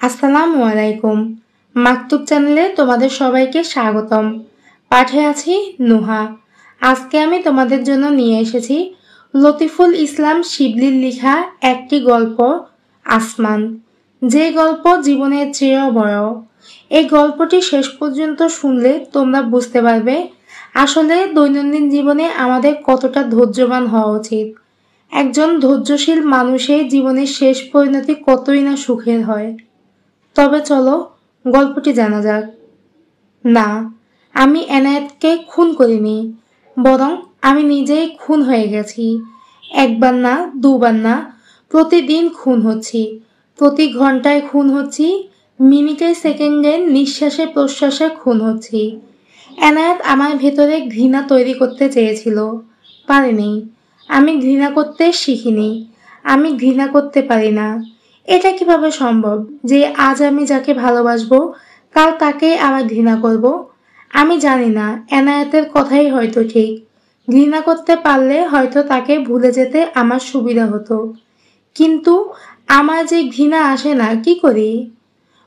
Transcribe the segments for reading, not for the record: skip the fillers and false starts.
আসসালামু আলাইকুম। মাকতুব চ্যানেলে তোমাদের সবাইকে স্বাগতম। পাঠে আছি নুহা। আজকে আমি তোমাদের জন্য নিয়ে এসেছি লতিফুল ইসলাম শিবলির লেখা একটি গল্প, আসমান। যে গল্প জীবনের চেয়েও বড়। এই গল্পটি শেষ পর্যন্ত শুনলে তোমরা বুঝতে পারবে আসলে দৈনন্দিন জীবনে আমাদের কতটা ধৈর্যবান হওয়া উচিত। একজন ধৈর্যশীল মানুষের জীবনের শেষ পরিণতি কতই না সুখের হয়। তবে চলো গল্পটি জানা যাক। না, আমি এনায়েতকে খুন করিনি, বরং আমি নিজেই খুন হয়ে গেছি। একবার না, দুবার না, প্রতিদিন খুন হচ্ছি, প্রতি ঘন্টায় খুন হচ্ছি, মিনিটে সেকেন্ডে নিঃশ্বাসে প্রশ্বাসে খুন হচ্ছি। এনায়েত আমার ভেতরে ঘৃণা তৈরি করতে চেয়েছিল, পারেনি। আমি ঘৃণা করতে শিখিনি, আমি ঘৃণা করতে পারি না। এটা কিভাবে সম্ভব যে আজ আমি যাকে ভালোবাসবো কাল তাকেই আবার ঘৃণা করব? আমি জানি না, এনায়েতের কথাই হয়তো ঠিক। ঘৃণা করতে পারলে হয়তো তাকে ভুলে যেতে আমার সুবিধা হতো, কিন্তু আমার যে ঘৃণা আসে না, কি করি?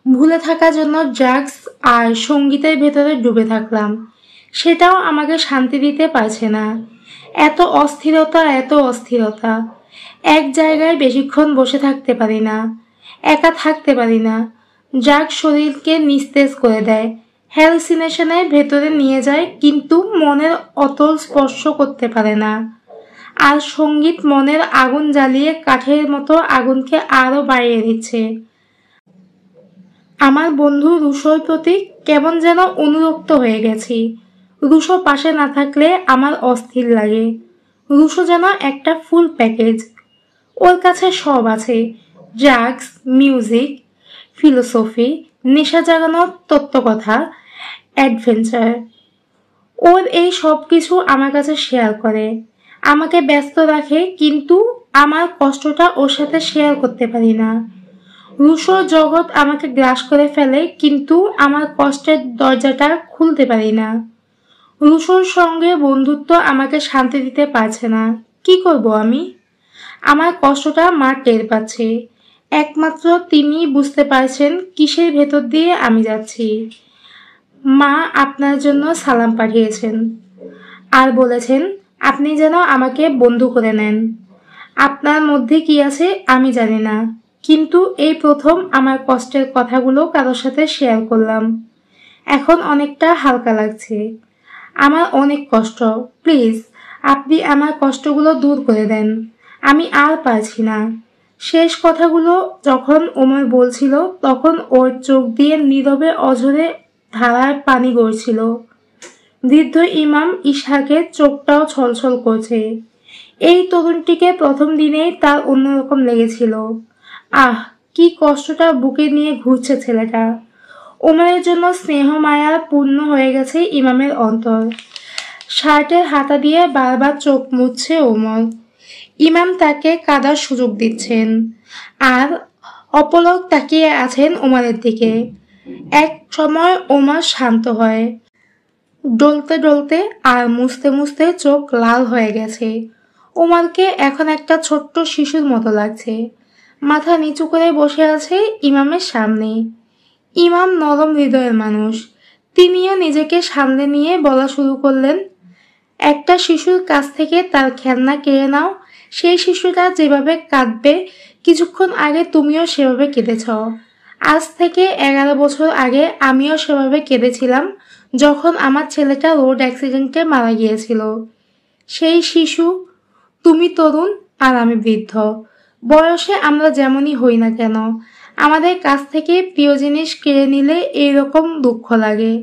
ভুলে থাকার জন্য ড্রাগস আর সঙ্গীতের ভেতরে ডুবে থাকলাম, সেটাও আমাকে শান্তি দিতে পারছে না। এত অস্থিরতা, এত অস্থিরতা। এক জায়গায় বেশিক্ষণ বসে থাকতে পারি না, একা থাকতে পারি না। ড্রাগ শরীরকে নিস্তেজ করে দেয়, হ্যালুসিনেশনের ভেতরে নিয়ে যায়, কিন্তু মনের অতল স্পর্শ করতে পারে না। আর সঙ্গীত মনের আগুন জ্বালিয়ে কাঠের মতো আগুনকে আরো বাড়িয়ে দিচ্ছে। আমার বন্ধু রুশোর প্রতি কেমন যেন অনুরক্ত হয়ে গেছি। রুশো পাশে না থাকলে আমার অস্থির লাগে। রুশো যেন একটা ফুল প্যাকেজ। ওর কাছে সব আছে, ড্রাগস, মিউজিক, ফিলোসফি, নেশা জাগানোর তত্ত্বকথা, অ্যাডভেঞ্চার। ওর এই সব কিছু আমার কাছে শেয়ার করে, আমাকে ব্যস্ত রাখে, কিন্তু আমার কষ্টটা ওর সাথে শেয়ার করতে পারি না। রুশোর জগৎ আমাকে গ্রাস করে ফেলে, কিন্তু আমার কষ্টের দরজাটা খুলতে পারি না। রুশোর সঙ্গে বন্ধুত্ব আমাকে শান্তি দিতে পারছে না। কি করব আমি? আমার কষ্টটা মা টের পাচ্ছে। একমাত্র তিনি বুঝতে পারছেন কিসের ভেতর দিয়ে আমি যাচ্ছি। মা আপনার জন্য সালাম পাঠিয়েছেন আর বলেছেন আপনি যেন আমাকে বন্ধু করে নেন। আপনার মধ্যে কি আছে আমি জানি না, কিন্তু এই প্রথম আমার কষ্টের কথাগুলো কারোর সাথে শেয়ার করলাম। এখন অনেকটা হালকা লাগছে। আমার অনেক কষ্ট, প্লিজ আপনি আমার কষ্টগুলো দূর করে দেন। আমি আর পারছি না। শেষ কথাগুলো যখন ওমর বলছিল তখন ওর চোখ দিয়ে নীরবে অঝরে ধারায় পানি গড়ছিল। বৃদ্ধ ইমাম ইসহাকের চোখটাও ছলছল করছে। এই তরুণটিকে প্রথম দিনেই তার অন্যরকম লেগেছিল। আহ, কি কষ্টটা বুকে নিয়ে ঘুরছে ছেলেটা। ওমরের জন্য স্নেহ মায়া পূর্ণ হয়ে গেছে ইমামের অন্তর। শার্টের হাতা দিয়ে বারবার চোখ মুছছে ওমর। ইমাম তাকে কাদার সুযোগ দিচ্ছেন আর অপলক তাকিয়ে আছেন ওমরের দিকে। এক সময় ওমর শান্ত হয়, ডলতে ডলতে আর মুছতে মুছতে চোখ লাল হয়ে গেছে। ওমরকে এখন একটা ছোট্ট শিশুর মতো লাগছে। মাথা নিচু করে বসে আছে ইমামের সামনে। ইমাম নরম হৃদয়ের মানুষ। তিনিও নিজেকে সামনে নিয়ে বলা শুরু করলেন, একটা শিশুর কাছ থেকে তার খেলনা কেড়ে নাও, সেই শিশুটা যেভাবে কাঁদবে কিছুক্ষণ আগে তুমিও সেভাবে কেঁদেছ। আজ থেকে 11 বছর আগে আমিও সেভাবে কেঁদেছিলাম যখন আমার ছেলেটা রোড অ্যাক্সিডেন্টে মারা গিয়েছিল। সেই শিশু তুমি তরুণ আর আমি বৃদ্ধ। বয়সে আমরা যেমনই হই না কেন, আমাদের কাছ থেকে প্রিয় জিনিস কেড়ে নিলে এইরকম দুঃখ লাগে।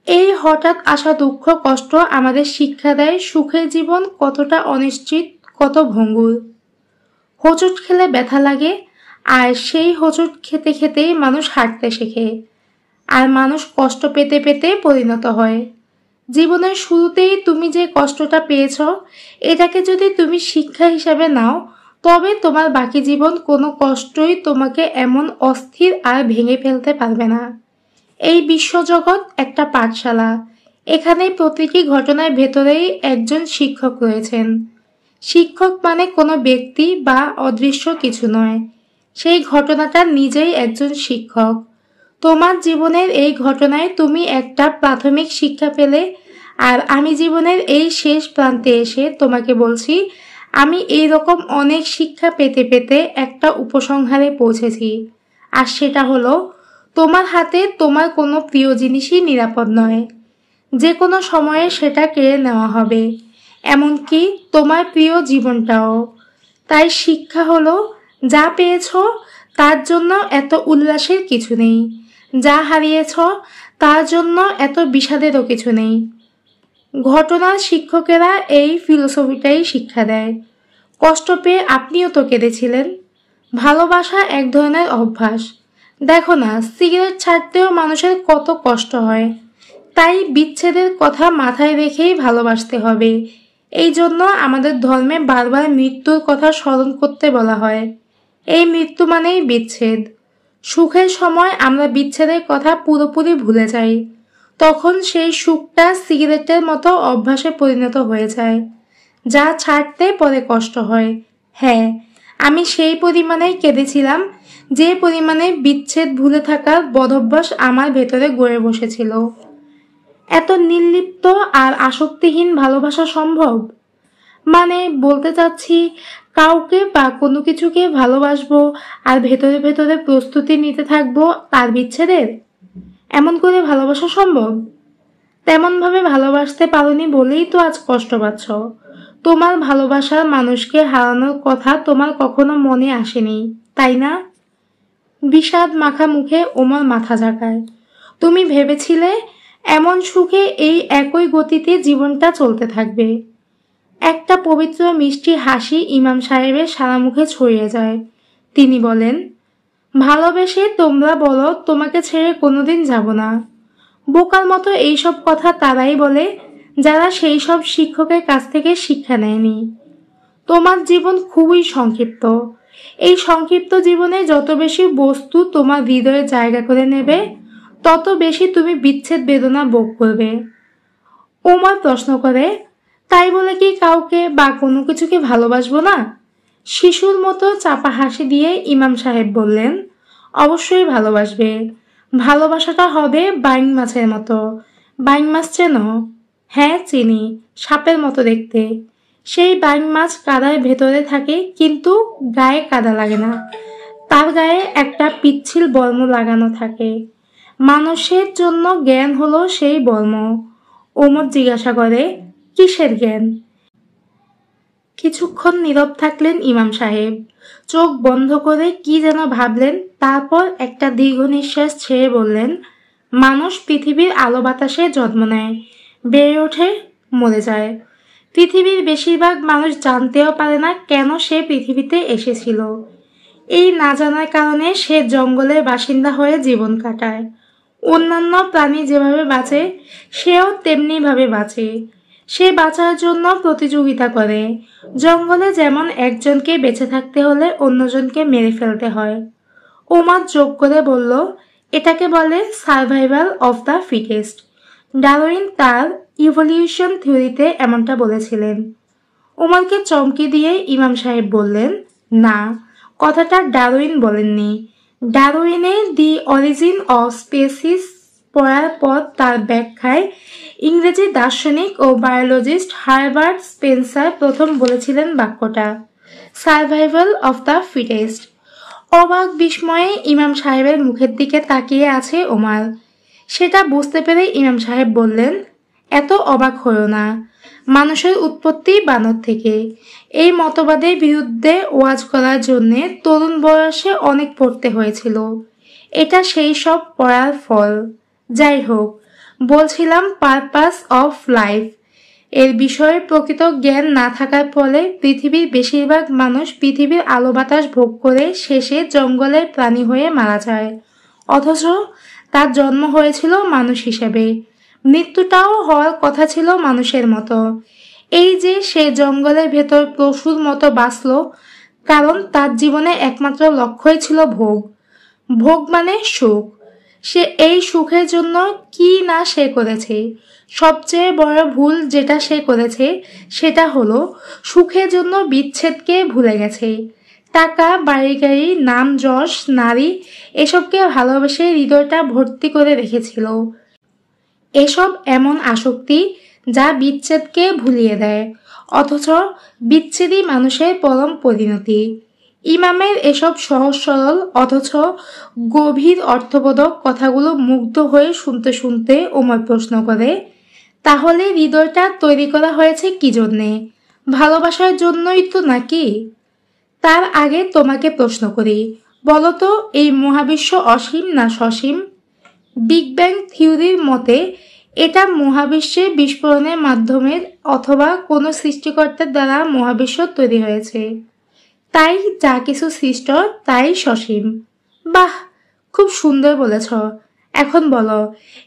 এই হঠাৎ আসা দুঃখ কষ্ট আমাদের শিক্ষা দেয় সুখের জীবন কতটা অনিশ্চিত, কত ভঙ্গুর। হোঁচট খেলে ব্যথা লাগে, আর সেই হোঁচট খেতে খেতেই মানুষ হাঁটতে শেখে, আর মানুষ কষ্ট পেতে পেতে পরিণত হয়। জীবনের শুরুতেই তুমি যে কষ্টটা পেয়েছ, এটাকে যদি তুমি শিক্ষা হিসাবে নাও, তবে তোমার বাকি জীবন কোনো কষ্টই তোমাকে এমন অস্থির আর ভেঙে ফেলতে পারবে না। এই বিশ্বজগৎ একটা পাঠশালা। এখানে প্রতিটি ঘটনার ভেতরেই একজন শিক্ষক রয়েছেন। শিক্ষক মানে কোনো ব্যক্তি বা অদৃশ্য কিছু নয়। সেই ঘটনাটা নিজেই একজন শিক্ষক। তোমার জীবনের এই ঘটনায় তুমি একটা প্রাথমিক শিক্ষা পেলে, আর আমি জীবনের এই শেষ প্রান্তে এসে তোমাকে বলছি আমি এই রকম অনেক শিক্ষা পেতে পেতে একটা উপসংহারে পৌঁছেছি। আর সেটা হলো, তোমার হাতে তোমার কোনো প্রিয় জিনিসই নিরাপদ নয়। যে কোনো সময়ে সেটা কেড়ে নেওয়া হবে, এমনকি তোমার প্রিয় জীবনটাও। তাই শিক্ষা হলো, যা পেয়েছ তার জন্য এত উল্লাসের কিছু নেই, যা হারিয়েছ তার জন্য এত বিষাদেরও কিছু নেই। ঘটনার শিক্ষকেরা এই ফিলোসফিটাই শিক্ষা দেয়। কষ্ট পেয়ে আপনিও তো কেঁদেছিলেন। ভালোবাসা এক ধরনের অভ্যাস। দেখো না, সিগারেট ছাড়তেও মানুষের কত কষ্ট হয়। তাই বিচ্ছেদের কথা মাথায় রেখেই ভালোবাসতে হবে। এই জন্য আমাদের ধর্মে বারবার মৃত্যুর কথা স্মরণ করতে বলা হয়। এই মৃত্যু মানেই বিচ্ছেদ। সুখের সময় আমরা বিচ্ছেদের কথা পুরোপুরি ভুলে যাই। তখন সেই সুখটা সিগারেটের মতো অভ্যাসে পরিণত হয়ে যায়, যা ছাড়তে পরে কষ্ট হয়। হ্যাঁ, আমি সেই পরিমাণেই কেঁদেছিলাম যে পরিমাণে বিচ্ছেদ ভুলে থাকার বদভ্যাস আমার ভেতরে গড়ে বসেছিল। এত নির্লিপ্ত আর আসক্তিহীন ভালোবাসা সম্ভব? মানে বলতে চাচ্ছি, কাউকে বা কোনো কিছুকে ভালোবাসবো আর ভেতরে ভেতরে প্রস্তুতি নিতে থাকবো তার বিচ্ছেদের। এমন করে ভালোবাসা সম্ভব? তেমনভাবে ভালোবাসতে পারোনি বলেই তো আজ কষ্ট পাচ্ছ। তোমার ভালোবাসার মানুষকে হারানোর কথা তোমার কখনো মনে আসেনি, তাই না? বিষাদ মাখা মুখে ওমর মাথা ঝাঁকায়। তুমি ভেবেছিলে এমন সুখে এই একই গতিতে জীবনটা চলতে থাকবে। একটা পবিত্র মিষ্টি হাসি ইমাম সাহেবের সারা মুখে ছড়িয়ে যায়। তিনি বলেন, ভালোবেসে তোমরা বলো তোমাকে ছেড়ে কোনোদিন যাব না। বোকার মতো এইসব কথা তারাই বলে যারা সেই সব শিক্ষকের কাছ থেকে শিক্ষা নেয়নি। তোমার জীবন খুবই সংক্ষিপ্ত। এই সংক্ষিপ্ত জীবনে যত বেশি বস্তু তোমার হৃদয়ে জায়গা করে নেবে, তত বেশি তুমি বিচ্ছেদ বেদনা ভোগ করবে। ওমর প্রশ্ন করে, তাই বলে কি কাউকে বা কোনো কিছুকে ভালোবাসবো না? শিশুর মতো চাপা হাসি দিয়ে ইমাম সাহেব বললেন, অবশ্যই ভালোবাসবে। ভালোবাসাটা হবে বাইং মাছের মতো। বাইং মাছ চেনো? হ্যাঁ চিনি, সাপের মতো দেখতে। সেই বাইং মাছ কাদার ভেতরে থাকে, কিন্তু গায়ে কাদা লাগে না। তার গায়ে একটা পিচ্ছিল বর্ম লাগানো থাকে। মানুষের জন্য জ্ঞান হলো সেই বর্ম। ওমর জিজ্ঞাসা করে, কিসের জ্ঞান? কিছুক্ষণ নীরব থাকলেন ইমাম সাহেব। চোখ বন্ধ করে কি যেন ভাবলেন, তারপর একটা দীর্ঘ নিঃশ্বাস ছেড়ে বললেন, মানুষ পৃথিবীর আলো বাতাসে জন্ম নেয়, বেড়ে ওঠে, মরে যায়। পৃথিবীর বেশিরভাগ মানুষ জানতেও পারে না কেন সে পৃথিবীতে এসেছিল। এই না জানার কারণে সে জঙ্গলের বাসিন্দা হয়ে জীবন কাটায়। অন্যান্য প্রাণী যেভাবে বাঁচে, সেও তেমনিভাবে বাঁচে। সে বাঁচার জন্য প্রতিযোগিতা করে। জঙ্গলে যেমন একজনকে বেঁচে থাকতে হলে অন্যজনকে মেরে ফেলতে হয়। ওমর যোগ করে বলল, এটাকে বলে survival of the fittest. Darwin তার ইভলিউশন থিওরিতে এমনটা বলেছিলেন। ওমরকে চমকে দিয়ে ইমাম সাহেব বললেন, না, কথাটা ডারউইন বলেননি। ডারউইনের দি অরিজিন অফ স্পেসিস পড়ার পর তার ব্যাখ্যায় ইংরেজি দার্শনিক ও বায়োলজিস্ট হারবার্ট স্পেন্সার প্রথম বলেছিলেন বাক্যটা, সার্ভাইভাল অফ দ্য ফিটেস্ট। অবাক বিস্ময়ে ইমাম সাহেবের মুখের দিকে তাকিয়ে আছে ওমর। সেটা বুঝতে পেরে ইমাম সাহেব বললেন, এত অবাক হলো না। মানুষের উৎপত্তি বানর থেকে। এই মতবাদের বিরুদ্ধে ওয়াজ করার জন্যে তরুণ বয়সে অনেক পড়তে হয়েছিল। এটা সেই সব পড়ার ফল। যাই হোক, বলছিলাম পারপাস অফ লাইফ। এর বিষয়ে প্রকৃত জ্ঞান না থাকার ফলে পৃথিবীর বেশিরভাগ মানুষ পৃথিবীর আলো বাতাস ভোগ করে শেষে জঙ্গলের প্রাণী হয়ে মারা যায়। অথচ তার জন্ম হয়েছিল মানুষ হিসেবে। মৃত্যুটাও হওয়ার কথা ছিল মানুষের মতো। এই যে সে জঙ্গলের ভেতর পশুর মতো বাঁচল, কারণ তার জীবনে একমাত্র লক্ষ্যই ছিল ভোগ। ভোগ মানে সুখ। সে এই সুখের জন্য কি না সে করেছে। সবচেয়ে বড় ভুল যেটা সে করেছে সেটা হলো সুখের জন্য বিচ্ছেদকে ভুলে গেছে। টাকা, বাড়ি গাড়ি, নাম যশ, নারী এসবকে ভালোবেসে হৃদয়টা ভর্তি করে রেখেছিল। এসব এমন আসক্তি যা বিচ্ছেদকে ভুলিয়ে দেয়, অথচ বিচ্ছেদই মানুষের পরম পরিণতি। ইমামের এসব সহজ সরল অথচ গভীর অর্থবোধক কথাগুলো মুগ্ধ হয়ে শুনতে শুনতে ওমর প্রশ্ন করে, তাহলে হৃদয়টা তৈরি করা হয়েছে কি জন্যে? ভালোবাসার জন্যই তো নাকি? তার আগে তোমাকে প্রশ্ন করি, বলো তো এই মহাবিশ্ব অসীম না সসীম? বিগ ব্যাং থিওরির মতে এটা মহাবিশ্বের বিস্ফোরণের মাধ্যমে অথবা কোনো সৃষ্টিকর্তার দ্বারা মহাবিশ্ব তৈরি হয়েছে, তাই যা কিছু সৃষ্ট তাই সসীম। বাহ, খুব সুন্দর বলেছ। এখন বলো,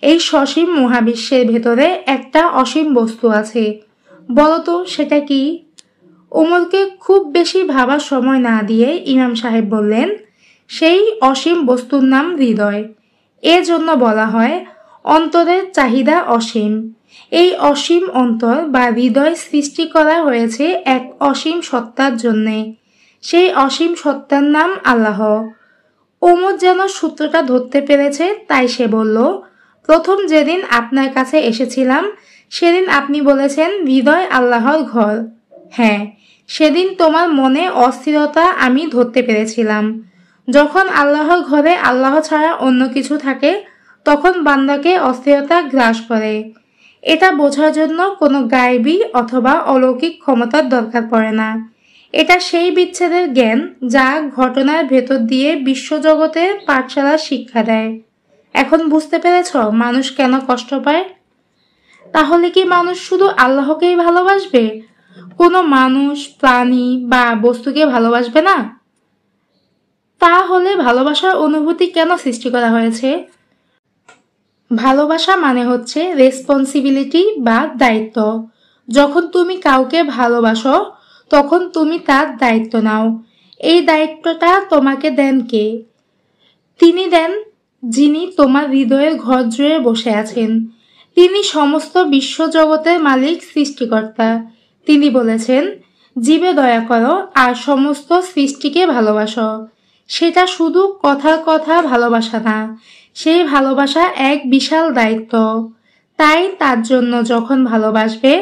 এই সসীম মহাবিশ্বের ভেতরে একটা অসীম বস্তু আছে, বলো তো সেটা কি? ওমরকে খুব বেশি ভাবার সময় না দিয়ে ইমাম সাহেব বললেন, সেই অসীম বস্তুর নাম হৃদয়। এজন্য বলা হয় অন্তরের চাহিদা অসীম। এই অসীম অন্তর বা হৃদয় সৃষ্টি করা হয়েছে এক অসীম সত্তার জন্যে। সেই অসীম সত্তার নাম আল্লাহ। ওমর যেন সূত্রটা ধরতে পেরেছে, তাই সে বলল, প্রথম যেদিন আপনার কাছে এসেছিলাম সেদিন আপনি বলেছেন হৃদয় আল্লাহর ঘর। হ্যাঁ, সেদিন তোমার মনে অস্থিরতা আমি ধরতে পেরেছিলাম। যখন আল্লাহর ঘরে আল্লাহ ছাড়া অন্য কিছু থাকে তখন বান্দাকে অস্থিরতা গ্রাস করে। এটা বোঝার জন্য কোনো গায়েবী অথবা অলৌকিক ক্ষমতার দরকার পড়ে না। এটা সেই বিচ্ছেদের জ্ঞান যা ঘটনার ভেতর দিয়ে বিশ্বজগতের পাঠশালার শিক্ষা দেয়। এখন বুঝতে পেরেছ মানুষ কেন কষ্ট পায়? তাহলে কি মানুষ শুধু আল্লাহকেই ভালোবাসবে, কোনো মানুষ, প্রাণী বা বস্তুকে ভালোবাসবে না? তাহলে ভালোবাসার অনুভূতি কেন সৃষ্টি করা হয়েছে? ভালোবাসা মানে হচ্ছে রেসপন্সিবিলিটি বা দায়িত্ব। যখন তুমি কাউকে ভালোবাসো তখন তুমি তার দায়িত্ব নাও। এই দায়িত্বটা তোমাকে দেন কে? তিনি দেন যিনি তোমার হৃদয়ের ঘর জুড়ে বসে আছেন। তিনি সমস্ত বিশ্বজগতের মালিক, সৃষ্টিকর্তা। তিনি বলেছেন, জীবে দয়া করো আর সমস্ত সৃষ্টিকে ভালোবাসো। সেটা শুধু কথার কথা ভালোবাসা না, সেই ভালোবাসা এক বিশাল দায়িত্ব। তাই তার জন্য যখন ভালোবাসবে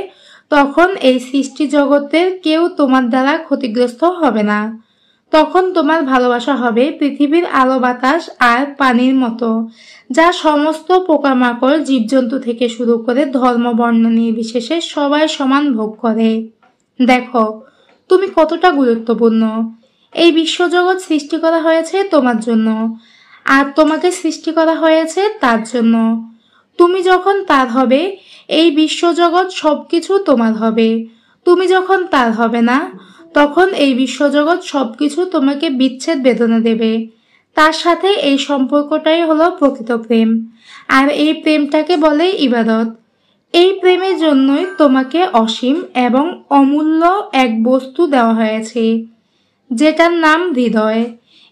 তখন এই সৃষ্টি জগতের কেউ তোমার দ্বারা ক্ষতিগ্রস্ত হবে না। তখন তোমার ভালোবাসা হবে পৃথিবীর আলো বাতাস আর পানির মতো, যা সমস্ত পোকামাকড়, জীবজন্তু থেকে শুরু করে ধর্ম বর্ণ নির্বিশেষে সবাই সমান ভোগ করে। দেখো তুমি কতটা গুরুত্বপূর্ণ। এই বিশ্বজগৎ সৃষ্টি করা হয়েছে তোমার জন্য, আর তোমাকে সৃষ্টি করা হয়েছে তার জন্য। তুমি যখন তার হবে এই বিশ্বজগৎ সবকিছু তোমার হবে। তুমি যখন তার হবে না তখন এই বিশ্বজগৎ সবকিছু তোমাকে বিচ্ছেদ বেদনা দেবে। তার সাথে এই সম্পর্কটাই হলো প্রকৃত প্রেম, আর এই প্রেমটাকে বলে ইবাদত। এই প্রেমের জন্যই তোমাকে অসীম এবং অমূল্য এক বস্তু দেওয়া হয়েছে, যেটার নাম হৃদয়।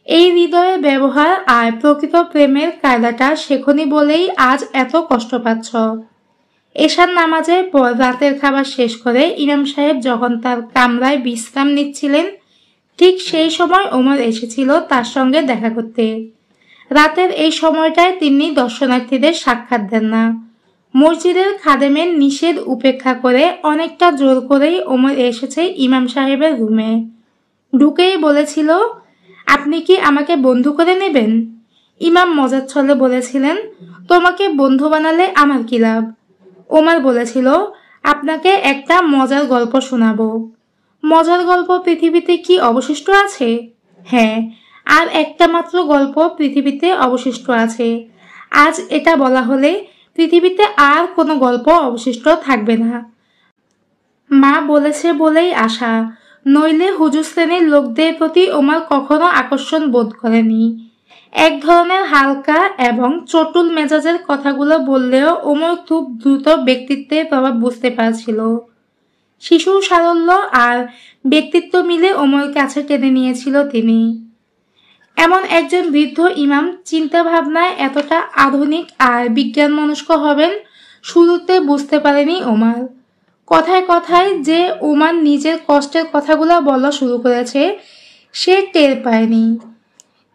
এই হৃদয়ের ব্যবহার আর প্রকৃত প্রেমের কায়দাটা শেখনি বলেই আজ এত কষ্ট পাচ্ছ। এশার নামাজের পর রাতের খাবার শেষ করে ইমাম সাহেব যখন তার কামরায় বিশ্রাম নিচ্ছিলেন, ঠিক সেই সময় ওমর এসেছিল তার সঙ্গে দেখা করতে। রাতের এই সময়টায় তিনি দর্শনার্থীদের সাক্ষাৎ দেন না। মসজিদের খাদেমের নিষেধ উপেক্ষা করে অনেকটা জোর করেই ওমর এসেছে ইমাম সাহেবের রুমে। ঢুকেই বলেছিল, আপনি কি আমাকে বন্ধু করে নেবেন? ইমাম মজার ছলে বলেছিলেন, তোমাকে বন্ধু বানালে আমার কি লাভ? ওমর বলেছিল, আপনাকে একটা মজার গল্প শোনাবো। মজার গল্প পৃথিবীতে কি অবশিষ্ট আছে? হ্যাঁ, আর একটা মাত্র গল্প পৃথিবীতে অবশিষ্ট আছে। আজ এটা বলা হলে পৃথিবীতে আর কোনো গল্প অবশিষ্ট থাকবে না। মা বলেছে বলেই আশা, নইলে হুজুর শ্রেণীর লোকদের প্রতি ওমর কখনো আকর্ষণ বোধ করেনি। এক ধরনের হালকা এবং চটুল মেজাজের কথাগুলো বললেও ওমর খুব দ্রুত ব্যক্তিত্বের প্রভাব বুঝতে পারছিল। শিশুর সারল্য আর ব্যক্তিত্ব মিলে ওমর কাছে টেনে নিয়েছিল তিনি। এমন একজন বৃদ্ধ ইমাম চিন্তা ভাবনায় এতটা আধুনিক আর বিজ্ঞান মনস্ক হবেন শুরুতে বুঝতে পারেনি ওমর। কথায় কথায় যে ওমর নিজের কষ্টের কথাগুলো বলা শুরু করেছে, সে টের পায়নি।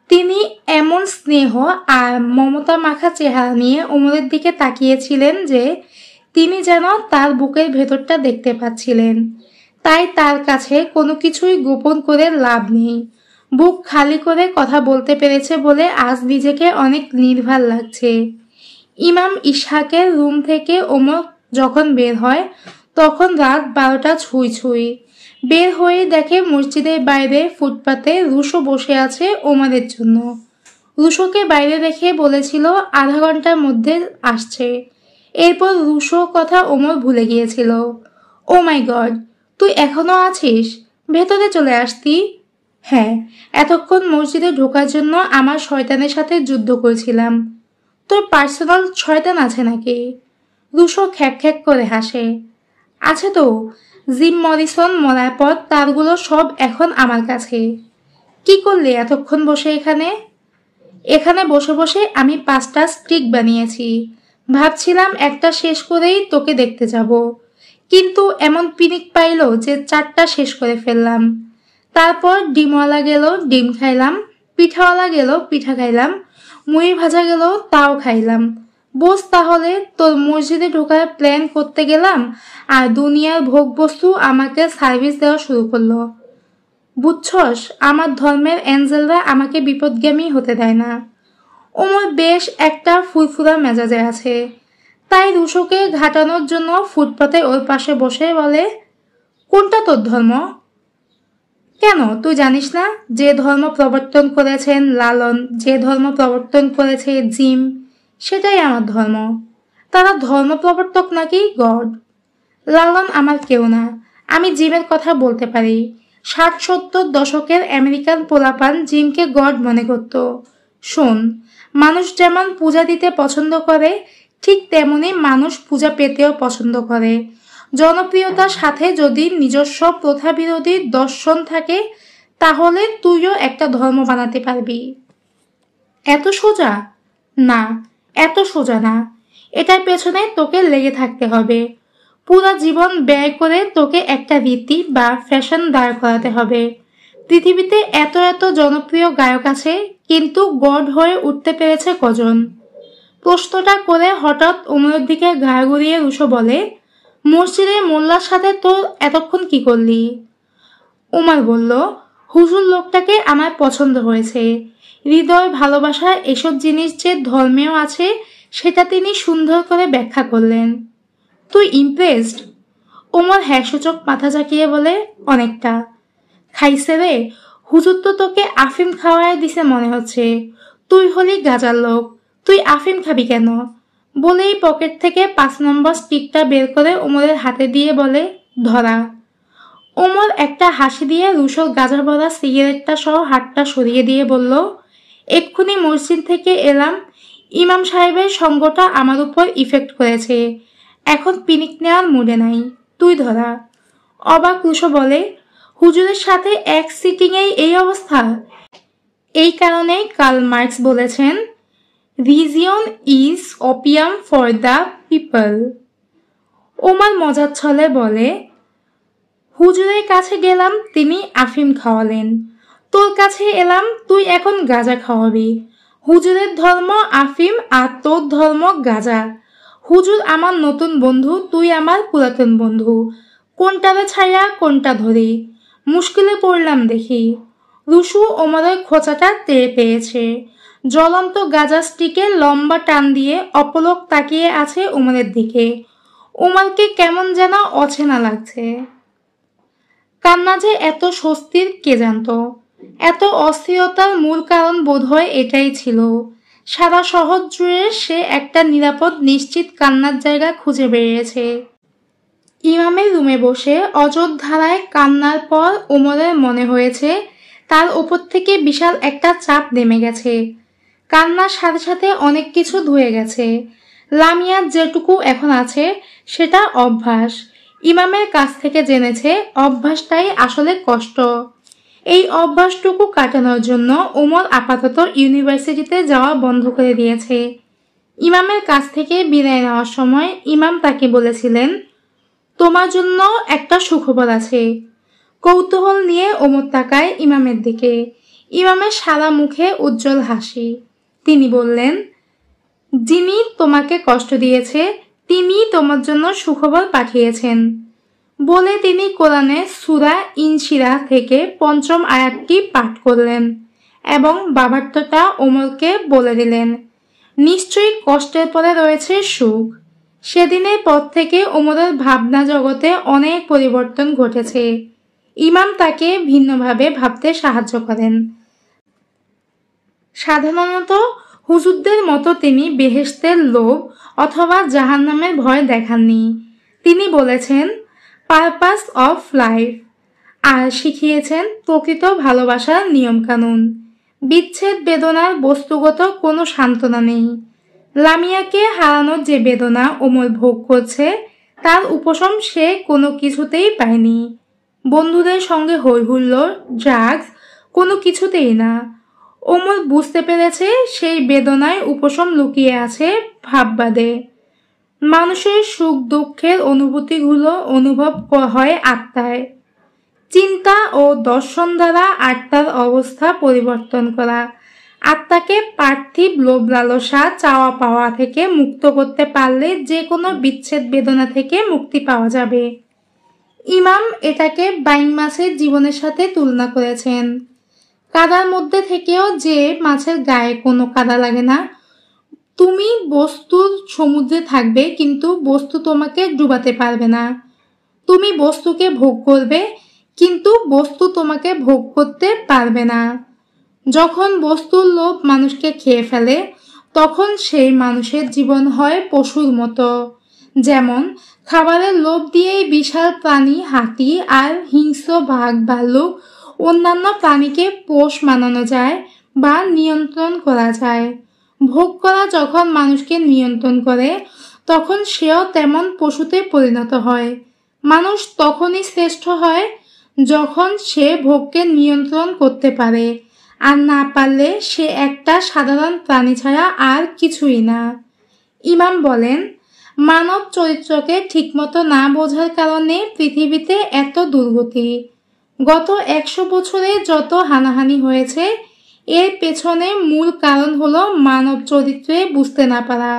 তিনি এমন স্নেহ আর মমতা মাখা চেহারা নিয়ে ওমরের দিকে তাকিয়েছিলেন যে তিনি যেন তার বুকের ভেতরটা দেখতে পাচ্ছিলেন। তাই তার কাছে কোনো কিছুই গোপন করে লাভ নেই। বুক খালি করে কথা বলতে পেরেছে বলে আজ নিজেকে অনেক নির্ভার লাগছে। ইমাম ইসহাকের রুম থেকে ওমর যখন বের হয় তখন রাত 12টা ছুঁই ছুঁই। বের হয়ে দেখে মসজিদের বাইরে ফুটপাতে রুশো বসে আছে ওমরের জন্য। রুশোকে বাইরে রেখে বলেছিল আধা ঘন্টার মধ্যে আসছে। এরপর রুশো কথা ওমর ভুলে গিয়েছিল। ও মাই গড, তুই এখনো আছিস? ভেতরে চলে আসতি। হ্যাঁ, এতক্ষণ মসজিদে ঢোকার জন্য আমার শয়তানের সাথে যুদ্ধ করেছিলাম। তোর পার্সোনাল শয়তান আছে নাকি? রুশো খ্যাক খ্যাক করে হাসে। আছে তো, জিম মরিসন মরার পর তারগুলো সব এখন আমার কাছে। কি করলি এতক্ষণ বসে এখানে? এখানে বসে বসে আমি 5টা স্টিক বানিয়েছি। ভাবছিলাম একটা শেষ করেই তোকে দেখতে যাব, কিন্তু এমন পিনিক পাইল যে 4টা শেষ করে ফেললাম। তারপর ডিমওয়ালা গেল, ডিম খাইলাম। পিঠাওয়ালা গেল, পিঠা খাইলাম। মুড়ি ভাজা গেল, তাও খাইলাম। বোস, তাহলে তোর মসজিদে ঢোকার প্ল্যান করতে গেলাম আর দুনিয়ার ভোগ বস্তু আমাকে সার্ভিস দেওয়া শুরু করলো। বুঝছস, আমার ধর্মের অ্যাঞ্জেলরা আমাকে বিপদগামী হতে দেয় না। ওমর বেশ একটা ফুরফুরা মেজাজে আছে। তাই রুশোকে ঘাটানোর জন্য ফুটপাতে ওর পাশে বসে বলে, কোনটা তোর ধর্ম? কেন, তুই জানিস না যে ধর্ম প্রবর্তন করেছেন লালন, যে ধর্ম প্রবর্তন করেছে জিম, সেটাই আমার ধর্ম। তারা ধর্ম প্রবর্তক নাকি গড? লালন আমার কেউ না। আমি জিমের কথা বলতে পারি। 60-70 দশকের আমেরিকান পোলাপান জিমকে গড মনে করত। শোন, মানুষ যেমন পূজা দিতে পছন্দ করে ঠিক তেমনি মানুষ পূজা পেতেও পছন্দ করে। জনপ্রিয়তার সাথে যদি নিজস্ব প্রথা বিরোধী দর্শন থাকে তাহলে তুইও একটা ধর্ম বানাতে পারবি। এত সোজা? না, এত সোজা না। এটার পেছনে তোকে লেগে থাকতে হবে। পুরো জীবন ব্যয় করে তোকে একটা রীতি বা ফ্যাশন দাঁড় করাতে হবে। পৃথিবীতে এত এত জনপ্রিয় গায়ক আছে, কিন্তু গড হয়ে উঠতে পেরেছে কজন? প্রশ্নটা করে হঠাৎ ওমরের দিকে ঘাড় ঘুরিয়ে রুশো বলে, মসজিদে মোল্লার সাথে তো এতক্ষণ কি করলি? উমার বলল, হুজুর লোকটাকে আমার পছন্দ হয়েছে। হৃদয়, ভালোবাসা এসব জিনিস যে ধর্মেও আছে সেটা তিনি সুন্দর করে ব্যাখ্যা করলেন। তুই ইমপ্রেসড? ওমর হ্যাঁসূচক মাথা ঝাঁকিয়ে বলে, অনেকটা। খাইছে রে, হুজুর তো তোকে আফিম খাওয়ায় দিছে মনে হচ্ছে। তুই হলি গাজার লোক, তুই আফিম খাবি কেন? বলেই পকেট থেকে 5 নম্বর স্টিকটা বের করে ওমরের হাতে দিয়ে বলে, ধরা। ওমর একটা হাসি দিয়ে রুশোর গাজা ভরা সিগারেটটা সহ হাতটা সরিয়ে দিয়ে বলল, এক্ষুনি মসজিদ থেকে এলাম। ইমাম সাহেবের সঙ্গটা আমার উপর ইফেক্ট করেছে। এখন পিনিক নেওয়ার মুডে নাই, তুই ধরা। অবাক রুশো বলে, হুজুরের সাথে এক সিটিংয়েই এই অবস্থা? এই কারণেই কার্ল মার্কস বলেছেন, region is opium for the people. Omar মজার ছলে বলে, হুজুরের কাছে গেলাম, তিনি আফিম খাওয়ালেন। তোর কাছে এলাম, তুই এখন গাঁজা খাওয়াবি। হুজুরের ধর্ম আফিম আর তোর ধর্ম গাঁজা। হুজুর আমার নতুন বন্ধু, তুই আমার পুরাতন বন্ধু। কোনটারে ছায়া কোনটা ধরি? মুশকিলে পড়লাম দেখি। রুশো ওমরের খোঁচাটা টের পেয়েছে। জ্বলন্ত গাঁজা স্টিকে লম্বা টান দিয়ে অপলক তাকিয়ে আছে ওমরের দিকে। ওমরকে কেমন যেন অচেনা লাগছে। কান্না যে এত স্বস্তির কে জানত? এত অস্থিরতার মূল কারণ বোধহয় এটাই ছিল। সারা শহর জুড়ে সে একটা নিরাপদ নিশ্চিত কান্নার জায়গা খুঁজে বেরিয়েছে। ইমামের রুমে বসে অজর ধারায় কান্নার পর ওমরের মনে হয়েছে তার উপর থেকে বিশাল একটা চাপ নেমে গেছে। কান্নার সাথে সাথে অনেক কিছু ধুয়ে গেছে। লামিয়ার যেটুকু এখন আছে সেটা অভ্যাস। ইমামের কাছ থেকে জেনেছে অভ্যাসটাই আসলে কষ্ট। এই অভ্যাসটুকু কাটানোর জন্য ওমর আপাতত ইউনিভার্সিটিতে যাওয়া বন্ধ করে দিয়েছে। ইমামের কাছ থেকে বিদায় নেওয়ার সময় ইমাম তাকে বলেছিলেন, তোমার জন্য একটা সুখবর আছে। কৌতূহল নিয়ে ওমর তাকায় ইমামের দিকে। ইমামের সারা মুখে উজ্জ্বল হাসি। তিনি বললেন, যিনি তোমাকে কষ্ট দিয়েছে তিনি তোমার জন্য সুখবর পাঠিয়েছেন। বলে তিনি কোরআনের সূরা ইনশিরাহ থেকে ৫ম আয়াতটি পাঠ করলেন এবং বাবার্থটা ওমরকে বলে দিলেন, নিশ্চয়ই কষ্টের পরে রয়েছে সুখ। সেদিনের পর থেকে ওমরের ভাবনা জগতে অনেক পরিবর্তন ঘটেছে। ইমাম তাকে ভিন্নভাবে ভাবতে সাহায্য করেন। সাধারণত হুজুরদের মতো তিনি বেহেশতের লোভ অথবা জাহান্নামের ভয় দেখাননি। তিনি বলেছেন পারপাস অফ লাইফ আর শিখিয়েছেন প্রকৃত ভালোবাসার নিয়মকানুন। বিচ্ছেদ বেদনার বস্তুগত কোনো সান্ত্বনা নেই। লামিয়াকে হারানোর যে বেদনা ওমর ভোগ করছে তার উপশম সে কোনো কিছুতেই পায়নি। বন্ধুদের সঙ্গে হৈহুল্লোড়, ড্রাগস কোনো কিছুতেই না। ওমর বুঝতে পেরেছে সেই বেদনায় উপশম লুকিয়ে আছে ভাববাদে। মানুষের সুখ দুঃখের অনুভূতিগুলো অনুভব হয় আত্মায়। চিন্তা ও দর্শন দ্বারা আত্মার অবস্থা পরিবর্তন করা। আত্মাকে পার্থিব লোভ লালসা চাওয়া পাওয়া থেকে মুক্ত করতে পারলে যে কোনো বিচ্ছেদ বেদনা থেকে মুক্তি পাওয়া যাবে। ইমাম এটাকে বাইং মাছের জীবনের সাথে তুলনা করেছেন। কাদার মধ্যে থেকেও যে মাছের গায়ে কোনো কাদা লাগে না। তুমি বস্তুর সমুদ্রে থাকবে কিন্তু বস্তু তোমাকে ডুবাতে পারবে না। তুমি বস্তুকে ভোগ করবে কিন্তু বস্তু তোমাকে ভোগ করতে পারবে না। যখন বস্তুর লোভ মানুষকে খেয়ে ফেলে তখন সেই মানুষের জীবন হয় পশুর মতো। যেমন খাবারের লোভ দিয়েই বিশাল প্রাণী হাতি আর হিংস্র বাঘ ভাল্লুক অন্যান্য প্রাণীকে পোষ মানানো যায় বা নিয়ন্ত্রণ করা যায়। ভোগ করা যখন মানুষকে নিয়ন্ত্রণ করে তখন সেও তেমন পশুতে পরিণত হয়। মানুষ তখনই শ্রেষ্ঠ হয় যখন সে ভোগকে নিয়ন্ত্রণ করতে পারে, আর না পারলে সে একটা সাধারণ প্রাণী ছাড়া আর কিছুই না। ইমাম বলেন, মানব চরিত্রকে ঠিকমতো না বোঝার কারণে পৃথিবীতে এত দুর্গতি। গত ১০০ বছরে যত হানাহানি হয়েছে এর পেছনে মূল কারণ হলো মানব চরিত্রে বুঝতে না পারা।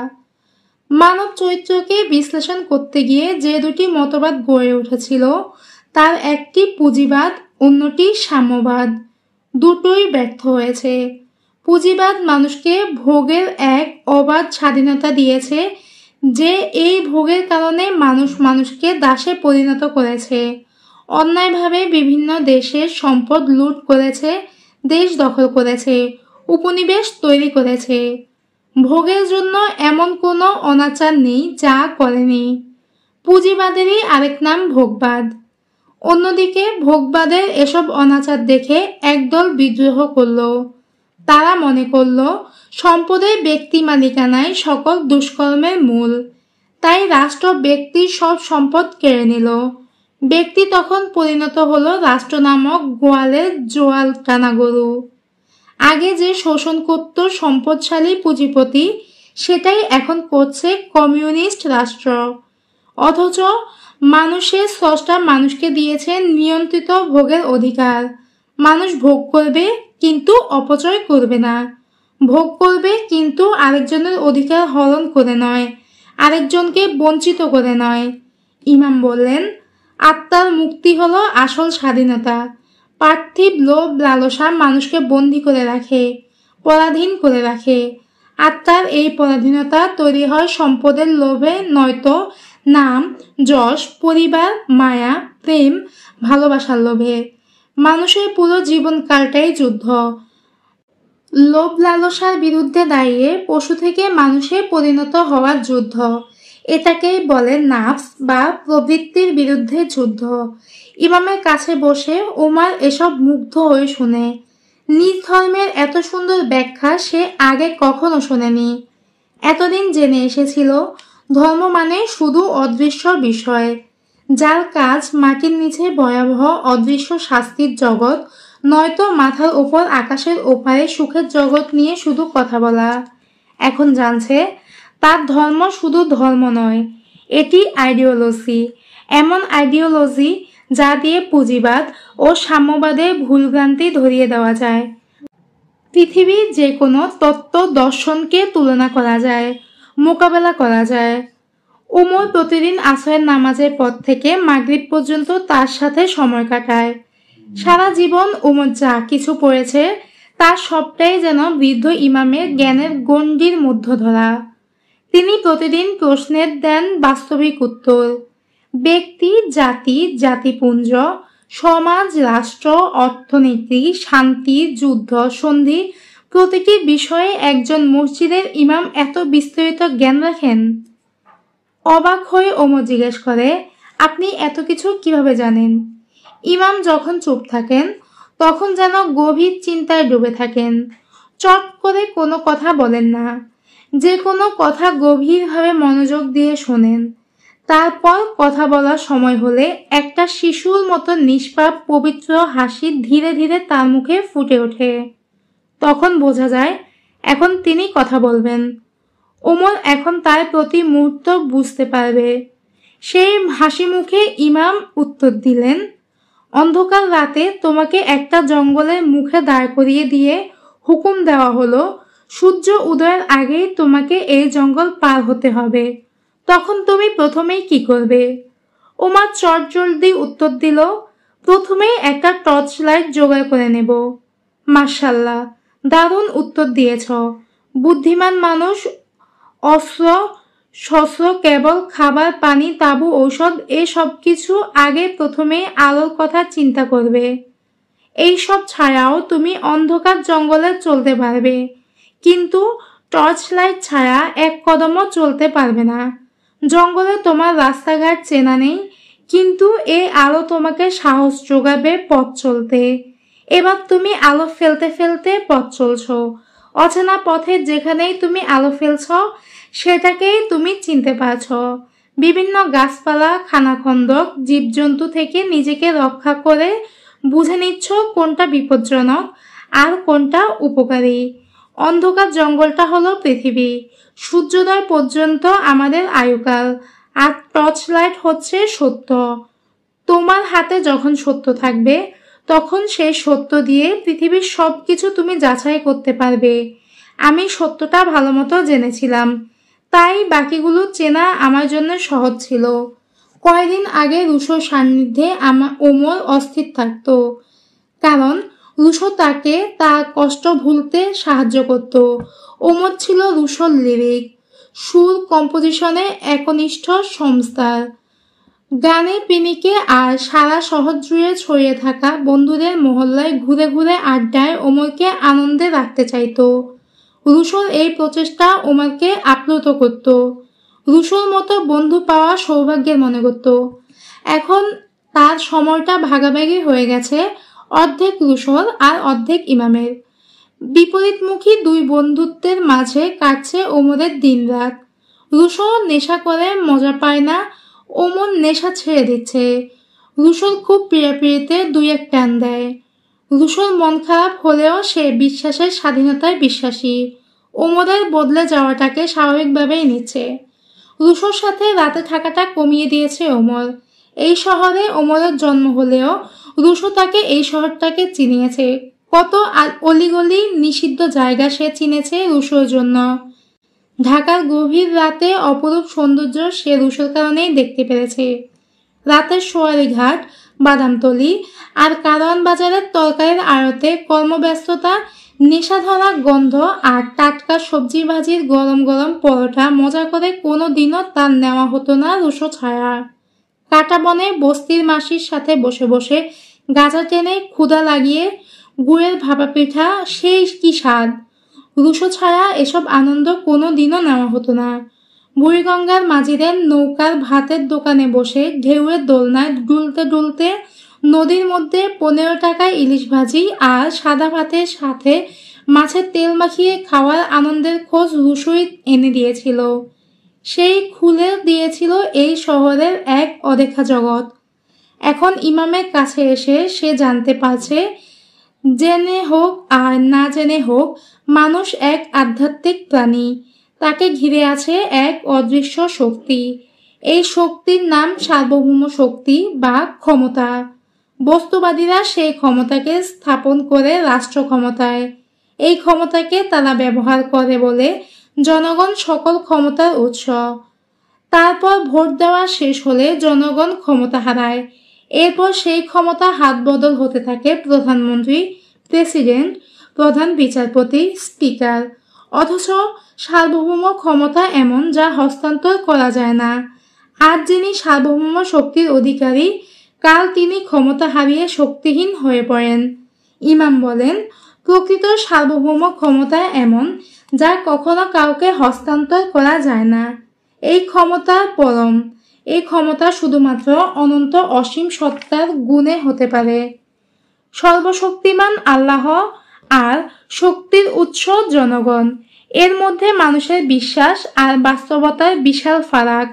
মানব চরিত্রকে বিশ্লেষণ করতে গিয়ে যে দুটি মতবাদ গড়ে উঠেছিল তার একটি পুঁজিবাদ, অন্যটি সাম্যবাদ। দুটোই ব্যর্থ হয়েছে। পুঁজিবাদ মানুষকে ভোগের এক অবাধ স্বাধীনতা দিয়েছে যে এই ভোগের কারণে মানুষ মানুষকে দাসে পরিণত করেছে। অন্যায়ভাবে বিভিন্ন দেশের সম্পদ লুট করেছে, দেশ দখল করেছে, উপনিবেশ তৈরি করেছে। ভোগের জন্য এমন কোনো অনাচার নেই যা করেনি। পুঁজিবাদেরই আরেক নাম ভোগবাদ। অন্যদিকে ভোগবাদের এসব অনাচার দেখে একদল বিদ্রোহ করল। তারা মনে করল সম্পদের ব্যক্তি মালিকানাই সকল দুষ্কর্মের মূল। তাই রাষ্ট্র ব্যক্তির সব সম্পদ কেড়ে নিল। ব্যক্তি তখন পরিণত হলো রাষ্ট্র নামক গোয়ালের জোয়াল টানা গরু। আগে যে শোষণ করত সম্পদশালী পুঁজিপতি সেটাই এখন করছে কমিউনিস্ট রাষ্ট্র। অথচ মানুষের স্রষ্টা মানুষকে দিয়েছেন নিয়ন্ত্রিত ভোগের অধিকার। মানুষ ভোগ করবে কিন্তু অপচয় করবে না। ভোগ করবে কিন্তু আরেকজনের অধিকার হরণ করে নয়, আরেকজনকে বঞ্চিত করে নয়। ইমাম বললেন, আত্মার মুক্তি হলো আসল স্বাধীনতা। পার্থিব লোভ লালসা মানুষকে বন্দী করে রাখে, পরাধীন করে রাখে। আত্মার এই পরাধীনতা তৈরি হয় সম্পদের লোভে, নয়তো নাম, যশ, পরিবার, মায়া, প্রেম, ভালোবাসার লোভে। মানুষের পুরো জীবনকালটাই যুদ্ধ। লোভ লালসার বিরুদ্ধে দাঁড়িয়ে পশু থেকে মানুষে পরিণত হওয়ার যুদ্ধ। এটাকেই বলে নাফস বা প্রবৃত্তির বিরুদ্ধে যুদ্ধ। ইমামের কাছে বসে ওমর এসব মুগ্ধ হয়ে শুনে। নিজ ধর্মের এত সুন্দর ব্যাখ্যা সে আগে কখনো শোনেনি। এতদিন জেনে এসেছিল ধর্ম মানে শুধু অদৃশ্য বিষয়, যার কাজ মাটির নিচে ভয়াবহ অদৃশ্য শাস্তির জগৎ, নয়তো মাথার ওপর আকাশের ওপারে সুখের জগৎ নিয়ে শুধু কথা বলা। এখন জানছে তার ধর্ম শুধু ধর্ম নয়, এটি আইডিওলজি। এমন আইডিওলজি যা দিয়ে পুঁজিবাদ ও সাম্যবাদের ভুলভ্রান্তি ধরিয়ে দেওয়া যায়। পৃথিবীর যে কোনো তত্ত্ব দর্শনকে তুলনা করা যায়, মোকাবেলা করা যায়। ওমর প্রতিদিন আসরের নামাজের পর থেকে মাগরিব পর্যন্ত তার সাথে সময় কাটায়। সারা জীবন ওমর যা কিছু পড়েছে তার সবটাই যেন বৃদ্ধ ইমামের জ্ঞানের গণ্ডির মধ্য ধরা। তিনি প্রতিদিন প্রশ্নের দেন বাস্তবিক উত্তর। ব্যক্তি, জাতি, জাতিপুঞ্জ, সমাজ, রাষ্ট্র, অর্থনীতি, শান্তি, যুদ্ধ, সন্ধি প্রতিটি বিষয়ে একজন মসজিদের ইমাম এত বিস্তারিত জ্ঞান রাখেন। অবাক হয়ে ওমর জিজ্ঞেস করে, আপনি এত কিছু কিভাবে জানেন? ইমাম যখন চুপ থাকেন তখন যেন গভীর চিন্তায় ডুবে থাকেন। চট করে কোনো কথা বলেন না, যে কোনো কথা গভীরভাবে মনোযোগ দিয়ে শোনেন। তারপর কথা বলার সময় হলে একটা শিশুর মতো নিষ্পাপ পবিত্র হাসি ধীরে ধীরে তার মুখে ফুটে ওঠে। তখন বোঝা যায় এখন তিনি কথা বলবেন। ওমর এখন তার প্রতি মুহূর্ত বুঝতে পারবে। সেই হাসি মুখে ইমাম উত্তর দিলেন, অন্ধকার রাতে তোমাকে একটা জঙ্গলের মুখে দাঁড় করিয়ে দিয়ে হুকুম দেওয়া হলো সূর্য উদয়ের আগেই তোমাকে এই জঙ্গল পার হতে হবে। তখন তুমি প্রথমেই কি করবে? ওমর চটজলদি উত্তর দিল, প্রথমেই একটা টর্চ লাইট জোগাড় করে নেব। মাশাআল্লাহ, দারুণ উত্তর দিয়েছ। বুদ্ধিমান মানুষ অস্ত্র শস্ত্র, কেবল খাবার, পানি, তাঁবু, ঔষধ এসব কিছু আগে প্রথমে আলোর কথা চিন্তা করবে। এই সব ছাড়াও তুমি অন্ধকার জঙ্গলে চলতে পারবে, কিন্তু টর্চ লাইট ছাড়া এক কদমও চলতে পারবে না। জঙ্গলে তোমার রাস্তাঘাট চেনা নেই, কিন্তু এই আলো তোমাকে সাহস যোগাবে পথ চলতে। এবার তুমি আলো ফেলতে ফেলতে পথ চলছ। অচেনা পথে যেখানেই তুমি আলো ফেলছ সেটাকেই তুমি চিনতে পারছ। বিভিন্ন গাছপালা, খানাখন্দক, জীবজন্তু থেকে নিজেকে রক্ষা করে বুঝে নিচ্ছ কোনটা বিপজ্জনক আর কোনটা উপকারী। অন্ধকার জঙ্গলটা হলো পৃথিবী, সূর্যোদয় পর্যন্ত আমাদের আয়ুকাল, আর টর্চ লাইট হচ্ছে সত্য। তোমার হাতে যখন সত্য থাকবে তখন সেই সত্য দিয়ে পৃথিবীর সব কিছু তুমি যাচাই করতে পারবে। আমি সত্যটা ভালো মতো জেনেছিলাম, তাই বাকিগুলো চেনা আমার জন্য সহজ ছিল। কয়েকদিন আগে রুশোর সান্নিধ্যে ওমর অস্থির থাকত, কারণ রুশো তাকে তার কষ্ট ভুলতে সাহায্য করত। ওমর ছিল রুশোর লিরিক, সুর, কম্পোজিশনে একনিষ্ঠ সংস্থার, গানে পিনিকে আর সারা শহর জুড়ে ছড়িয়ে থাকা বন্ধুদের মহল্লায় ঘুরে ঘুরে আড্ডায় ওমরকে আনন্দে রাখতে চাইত। রুশোর এই প্রচেষ্টা ওমরকে আপ্লুত করত। রুশোর মতো বন্ধু পাওয়া সৌভাগ্যের মনে করত। এখন তার সময়টা ভাগাভাগি হয়ে গেছে, অর্ধেক রুশোর আর অর্ধেক ইমামের। বিপরীতমুখী দুই বন্ধুত্বের মাঝে কাটছে ওমরের দিনরাত। রুশো নেশা করে মজা পায় না, ওমর নেশা ছেড়ে দিচ্ছে। রুশোর খুব পীড়াপিড়িতে দুই এক টান দেয়। রুশোর মন খারাপ হলেও সে বিশ্বাসের স্বাধীনতায় বিশ্বাসী। ওমরের বদলে যাওয়াটাকে স্বাভাবিকভাবেই নিচ্ছে। রুশোর সাথে রাতে থাকাটা কমিয়ে দিয়েছে ওমর। এই শহরে ওমরের জন্ম হলেও রুশো তাকে এই শহরটাকে চিনিয়েছে। কত অলিগলি নিষিদ্ধ জায়গা সে চিনেছে রুশোর জন্য। ঢাকার গভীর রাতে অপরূপ সৌন্দর্য সে রুশোর কারণেই দেখতে পেরেছে। রাতের সোয়ারি ঘাট, বাদামতলি আর কারওয়ান বাজারের তরকারির আড়তে কর্মব্যস্ততা, নেশাধরা গন্ধ আর টাটকা সবজি ভাজির গরম গরম পরোটা মজা করে কোনো দিনও তার নেওয়া হতো না রুশো ছাড়া। কাটা বনে বস্তির মাসির সাথে বসে বসে গাঁজা টেনে ক্ষুধা লাগিয়ে গুড়ের ভাপা পিঠা, সেই কি স্বাদ! রুশো ছাড়া এসব আনন্দ কোনো দিনও নেওয়া হতো না। বুড়িগঙ্গার মাঝিদের নৌকার ভাতের দোকানে বসে ঢেউয়ের দোলনায় ডুলতে ডুলতে নদীর মধ্যে 15 টাকায় ইলিশ ভাজি আর সাদা ভাতের সাথে মাছের তেল মাখিয়ে খাওয়ার আনন্দের খোঁজ রুশোই এনে দিয়েছিল। সেই খুলে দিয়েছিল এই শহরের এক অদেখা জগৎ। এখন ইমামের কাছে এসে সে জানতে পারছে, জেনে হোক আর না জেনে হোক, মানুষ এক আধ্যাত্মিক প্রাণী। তাকে ঘিরে আছে এক অদৃশ্য শক্তি। এই শক্তির নাম সার্বভৌম শক্তি বা ক্ষমতা। বস্তুবাদীরা সেই ক্ষমতাকে স্থাপন করে রাষ্ট্র ক্ষমতায়। এই ক্ষমতাকে তারা ব্যবহার করে বলে জনগণ সকল ক্ষমতার উৎস। তারপর ভোট দেওয়া শেষ হলে জনগণ ক্ষমতা হারায়। এরপর সেই ক্ষমতা হাত বদল হতে থাকে প্রধানমন্ত্রী, প্রেসিডেন্ট, প্রধান বিচারপতি, স্পিকার। অথচ সার্বভৌম ক্ষমতা এমন যা হস্তান্তর করা যায় না। আজ যিনি সার্বভৌম শক্তির অধিকারী, কাল তিনি ক্ষমতা হারিয়ে শক্তিহীন হয়ে পড়েন। ইমাম বলেন, প্রকৃত সার্বভৌম ক্ষমতা এমন যা কখনো কাউকে হস্তান্তর করা যায় না। এই ক্ষমতা পরম। এই ক্ষমতা শুধুমাত্র অনন্ত অসীম সত্তার গুণে হতে পারে। সর্বশক্তিমান আল্লাহ আর শক্তির উৎস জনগণ। এর মধ্যে মানুষের বিশ্বাস আর বাস্তবতার বিশাল ফারাক।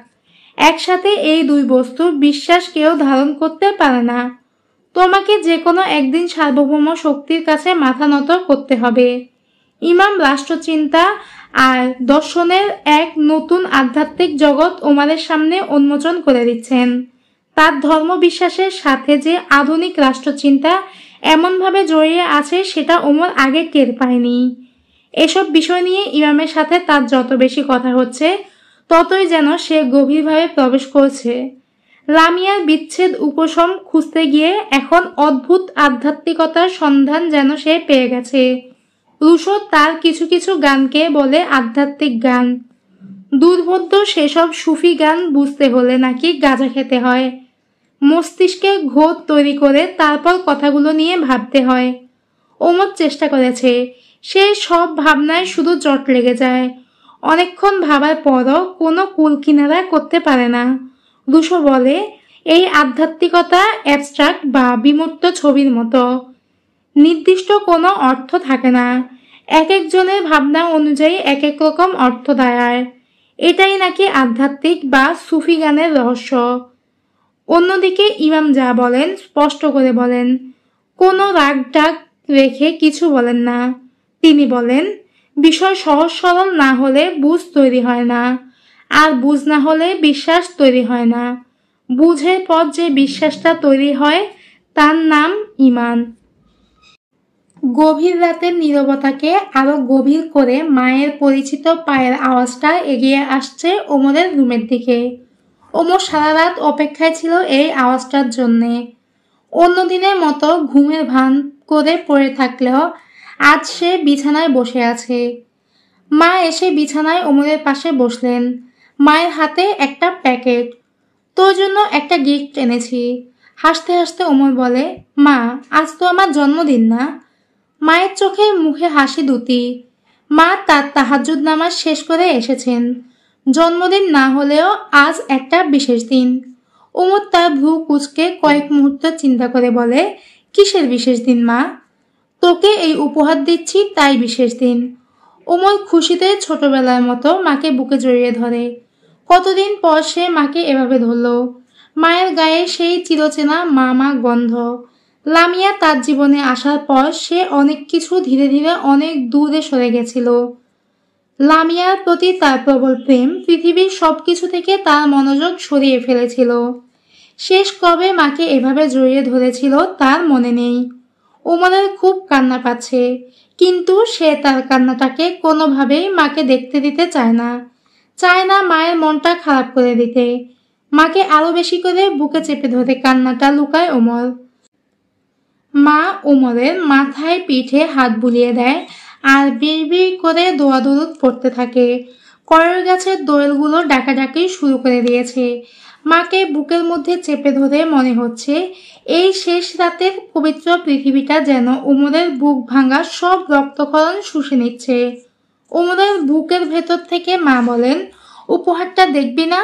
একসাথে এই দুই বস্তুর বিশ্বাস কেউ ধারণ করতে পারে না। তোমাকে যে কোনো একদিন সার্বভৌম শক্তির কাছে মাথা নত করতে হবে। ইমাম রাষ্ট্রচিন্তা আর দর্শনের এক নতুন আধ্যাত্মিক জগৎ ওমরের সামনে উন্মোচন করে দিচ্ছেন। তার ধর্ম বিশ্বাসের সাথে যে আধুনিক রাষ্ট্রচিন্তা এমনভাবে জড়িয়ে আছে সেটা ওমর আগে টের পায়নি। এসব বিষয় নিয়ে ইমামের সাথে তার যত বেশি কথা হচ্ছে ততই যেন সে গভীরভাবে প্রবেশ করছে। লামিয়ার বিচ্ছেদ উপশম খুঁজতে গিয়ে এখন অদ্ভুত আধ্যাত্মিকতার সন্ধান যেন সে পেয়ে গেছে। রুশো তার কিছু কিছু গানকে বলে আধ্যাত্মিক গান। দুর্বোধ্য সেসব সুফি গান বুঝতে হলে নাকি গাঁজা খেতে হয়। মস্তিষ্কে ঘোর তৈরি করে তারপর কথাগুলো নিয়ে ভাবতে হয়। ওমর চেষ্টা করেছে, সেই সব ভাবনায় শুধু জট লেগে যায়। অনেকক্ষণ ভাবার পরও কোনো কুল কিনারা করতে পারে না। রুশো বলে, এই আধ্যাত্মিকতা অ্যাবস্ট্রাক্ট বা বিমূর্ত ছবির মতো। নির্দিষ্ট কোনো অর্থ থাকে না। এক একজনের ভাবনা অনুযায়ী এক এক রকম অর্থ দাঁড়ায়। এটাই নাকি আধ্যাত্মিক বা সুফি গানের রহস্য। অন্যদিকে ইমাম যা বলেন স্পষ্ট করে বলেন, কোনো রাগ ডাক রেখে কিছু বলেন না। তিনি বলেন, বিষয় সহজ সরল না হলে বুঝ তৈরি হয় না, আর বুঝ না হলে বিশ্বাস তৈরি হয় না। বুঝের পর যে বিশ্বাসটা তৈরি হয় তার নাম ঈমান। গভীর রাতের নীরবতাকে আরো গভীর করে মায়ের পরিচিত পায়ের আওয়াজটা এগিয়ে আসছে ওমরের রুমের দিকে। ওমর সারা রাত অপেক্ষায় ছিল এই আওয়াজটার জন্যে। অন্যদিনের মতো ঘুমের ভান করে পড়ে থাকলেও আজ সে বিছানায় বসে আছে। মা এসে বিছানায় ওমরের পাশে বসলেন। মায়ের হাতে একটা প্যাকেট। তোর জন্য একটা গিফট এনেছি। হাসতে হাসতে ওমর বলে, মা, আজ তো আমার জন্মদিন না? মায়ের চোখে মুখে হাসি দুটি। মা তার তাহাজ্জুদ নামাজ শেষ করে এসেছেন। জন্মদিন না হলেও আজ একটা বিশেষ দিন। ওমর তার ভ্রু কুঁচকে কয়েক মুহূর্ত চিন্তা করে বলে, কিসের বিশেষ দিন মা? তোকে এই উপহার দিচ্ছি তাই বিশেষ দিন। ওমর খুশিতে ছোটবেলার মতো মাকে বুকে জড়িয়ে ধরে। কতদিন পর সে মাকে এভাবে ধরল। মায়ের গায়ে সেই চিরচেনা মা মা গন্ধ। লামিয়া তার জীবনে আসার পর সে অনেক কিছু ধীরে ধীরে অনেক দূরে সরে গেছিল। লামিয়ার প্রতি তার প্রবল প্রেম পৃথিবীর সবকিছু থেকে তার মনোযোগ সরিয়ে ফেলেছিল। শেষ কবে মাকে এভাবে জড়িয়ে ধরেছিল তার মনে নেই। ওমরের খুব কান্না পাচ্ছে, কিন্তু সে তার কান্নাটাকে কোনোভাবেই মাকে দেখতে দিতে চায় না। চায় না মায়ের মনটা খারাপ করে দিতে। মাকে আরো বেশি করে বুকে চেপে ধরে কান্নাটা লুকায় ওমর। মা ওমরের মাথায় পিঠে হাত বুলিয়ে দেয় আর বিড়বিড় করে দোয়া দরুদ পড়তে থাকে। কয়ের গাছের দোয়েলগুলো ডাকাডাকি শুরু করে দিয়েছে। মাকে বুকের মধ্যে চেপে ধরে মনে হচ্ছে এই শেষ রাতের পবিত্র পৃথিবীটা যেন ওমরের বুক ভাঙা সব রক্তক্ষরণ শুষে নিচ্ছে। ওমরের বুকের ভেতর থেকে মা বলেন, উপহারটা দেখবি না?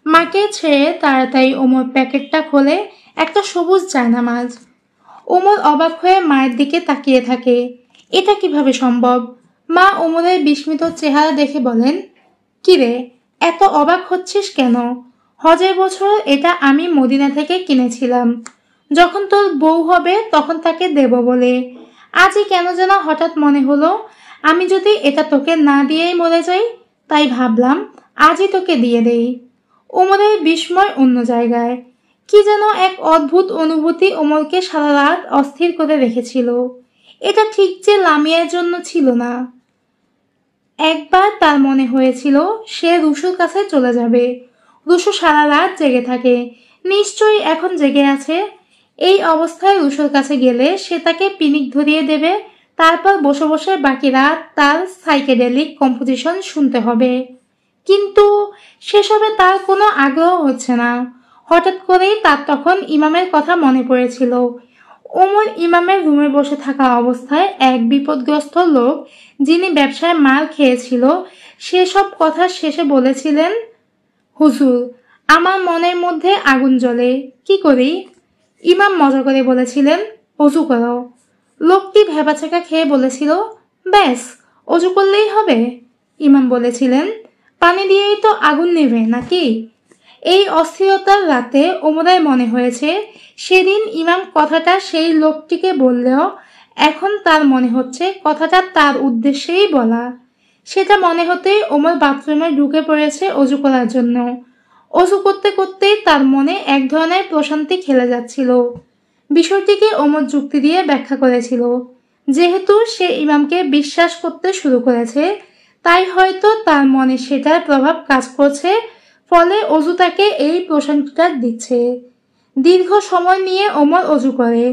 মাকে ছেড়ে তাড়াতাড়ি ওমর প্যাকেটটা খোলে, একটা সবুজ জায়নামাজ। ওমর অবাক হয়ে মায়ের দিকে তাকিয়ে থাকে। এটা কিভাবে সম্ভব? মা ওমরের বিস্মিত চেহারা দেখে বলেন, কিরে, এত অবাক হচ্ছিস কেন? হজের বছর এটা আমি মদিনা থেকে কিনেছিলাম। যখন তোর বউ হবে তখন তাকে দেব বলে। আজই কেন যেন হঠাৎ মনে হলো আমি যদি এটা তোকে না দিয়েই মরে যাই, তাই ভাবলাম আজই তোকে দিয়ে দেই। ওমরের বিস্ময় অন্য জায়গায়। কি যেন এক অদ্ভুত অনুভূতি ওমরকে সারা রাত অস্থির করে রেখেছিল। এটা ঠিক যে লামিয়ার জন্য ছিল না। একবার তার মনে হয়েছিল সে রুশুর কাছে চলে যাবে। রুশু সারা রাত জেগে থাকে, নিশ্চয়ই এখন জেগে আছে। এই অবস্থায় রুশুর কাছে গেলে সে তাকে পিনিক ধরিয়ে দেবে, তারপর বসে বসে বাকি রাত তার সাইকেডেলিক কম্পোজিশন শুনতে হবে। কিন্তু সেসবে তার কোনো আগ্রহ হচ্ছে না। হঠাৎ করেই তার তখন ইমামের কথা মনে পড়েছিল। ওমর ইমামের রুমে বসে থাকা অবস্থায় এক বিপদগ্রস্ত লোক, যিনি ব্যবসায় মার খেয়েছিল, সেসব কথা শেষে বলেছিলেন, হুজুর, আমার মনের মধ্যে আগুন জ্বলে, কি করি? ইমাম মজা করে বলেছিলেন, অজু করো। লোকটি ভ্যাবাচাকা খেয়ে বলেছিল, ব্যাস, অজু করলেই হবে? ইমাম বলেছিলেন, পানি দিয়েই তো আগুন নেবে নাকি? এই অস্থিরতার রাতে ওমরের মনে হয়েছে সেদিন ইমাম কথাটা সেই লোকটিকে বললেও এখন তার মনে হচ্ছে কথাটা তার উদ্দেশ্যেই বলা। সেটা মনে হতেই ওমর বাথরুমে ঢুকে পড়েছে অজু করার জন্য। অজু করতে করতেই তার মনে এক ধরনের প্রশান্তি খেলে যাচ্ছিল। বিষয়টিকে ওমর যুক্তি দিয়ে ব্যাখ্যা করেছিল। যেহেতু সে ইমামকে বিশ্বাস করতে শুরু করেছে, তাই হয়তো তার মনে সেটার প্রভাব কাজ করছে, ফলে অজু তাকে এই প্রশান্তিটা দিচ্ছে। দীর্ঘ সময় নিয়ে ওমর অজু করে।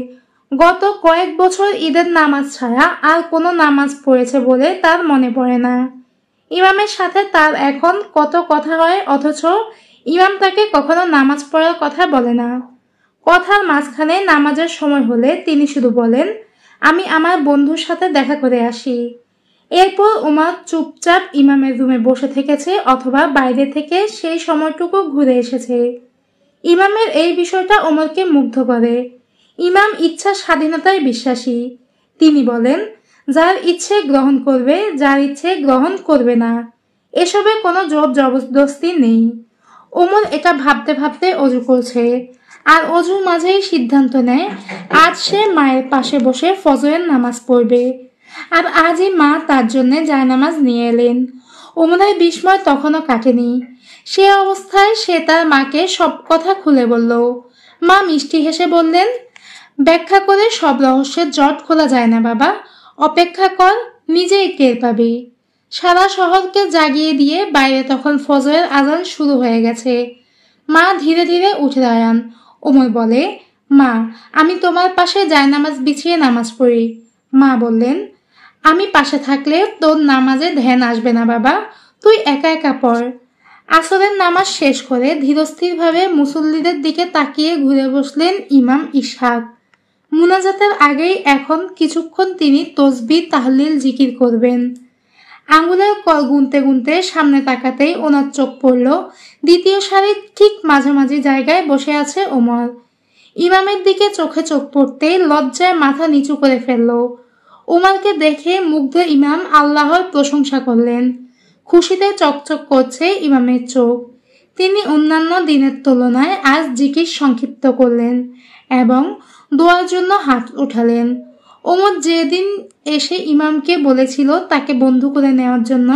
গত কয়েক বছর ঈদের নামাজ ছাড়া আর কোনো নামাজ পড়েছে বলে তার মনে পড়ে না। ইমামের সাথে তার এখন কত কথা হয়, অথচ ইমাম তাকে কখনো নামাজ পড়ার কথা বলে না। কথার মাঝখানে নামাজের সময় হলে তিনি শুধু বলেন, আমি আমার বন্ধুর সাথে দেখা করে আসি। এরপর ওমর চুপচাপ ইমামের রুমে বসে থেকেছে অথবা বাইরে থেকে সেই সময়টুকু ঘুরে এসেছে। ইমামের এই বিষয়টা ওমরকে মুগ্ধ করে। ইমাম ইচ্ছা স্বাধীনতায় বিশ্বাসী। তিনি বলেন, যার ইচ্ছে গ্রহণ করবে, যার ইচ্ছে গ্রহণ করবে না, এসবে কোনো জোর জবরদস্তি নেই। ওমর এটা ভাবতে ভাবতে অজু করছে, আর অজুর মাঝেই সিদ্ধান্ত নেয় আজ সে মায়ের পাশে বসে ফজরের নামাজ পড়বে। আর আজই মা তার জন্য জায়নামাজ নিয়ে এলেন। ওমরের বিস্ময় তখনও কাটেনি। সে অবস্থায় সে তার মাকে সব কথা খুলে বলল। মা মিষ্টি হেসে বললেন, ব্যাখ্যা করে সব রহস্যের জট খোলা যায় না বাবা, অপেক্ষা কর, নিজেই টের পাবি। সারা শহরকে জাগিয়ে দিয়ে বাইরে তখন ফজরের আজান শুরু হয়ে গেছে। মা ধীরে ধীরে উঠে দাঁড়ান। ওমর বলে, মা, আমি তোমার পাশে জায়নামাজ বিছিয়ে নামাজ পড়ি। মা বললেন, আমি পাশে থাকলে তোর নামাজে ধ্যান আসবে না বাবা, তুই একা একা পড়। আসরের নামাজ শেষ করে ধীরস্থিরভাবে মুসল্লিদের দিকে তাকিয়ে ঘুরে বসলেন ইমাম ইসহাক। মুনাজাতের আগেই এখন কিছুক্ষণ তিনি তসবিহ তাহলিল জিকির করবেন। আঙুলের কল গুনতে গুনতে সামনে তাকাতেই ওনার চোখ পড়ল দ্বিতীয় সারির ঠিক মাঝামাঝি জায়গায় বসে আছে ওমর। ইমামের দিকে চোখে চোখ পড়তেই লজ্জায় মাথা নিচু করে ফেলল। ওমরকে দেখে মুগ্ধ ইমাম আল্লাহর প্রশংসা করলেন। খুশিতে চকচক করছে ইমামের চোখ। তিনি অন্যান্য দিনের তুলনায় আজ জিকির সংক্ষিপ্ত করলেন এবং দোয়ার জন্য হাত উঠালেন। ওমর যেদিন এসে ইমামকে বলেছিল তাকে বন্ধু করে নেওয়ার জন্য,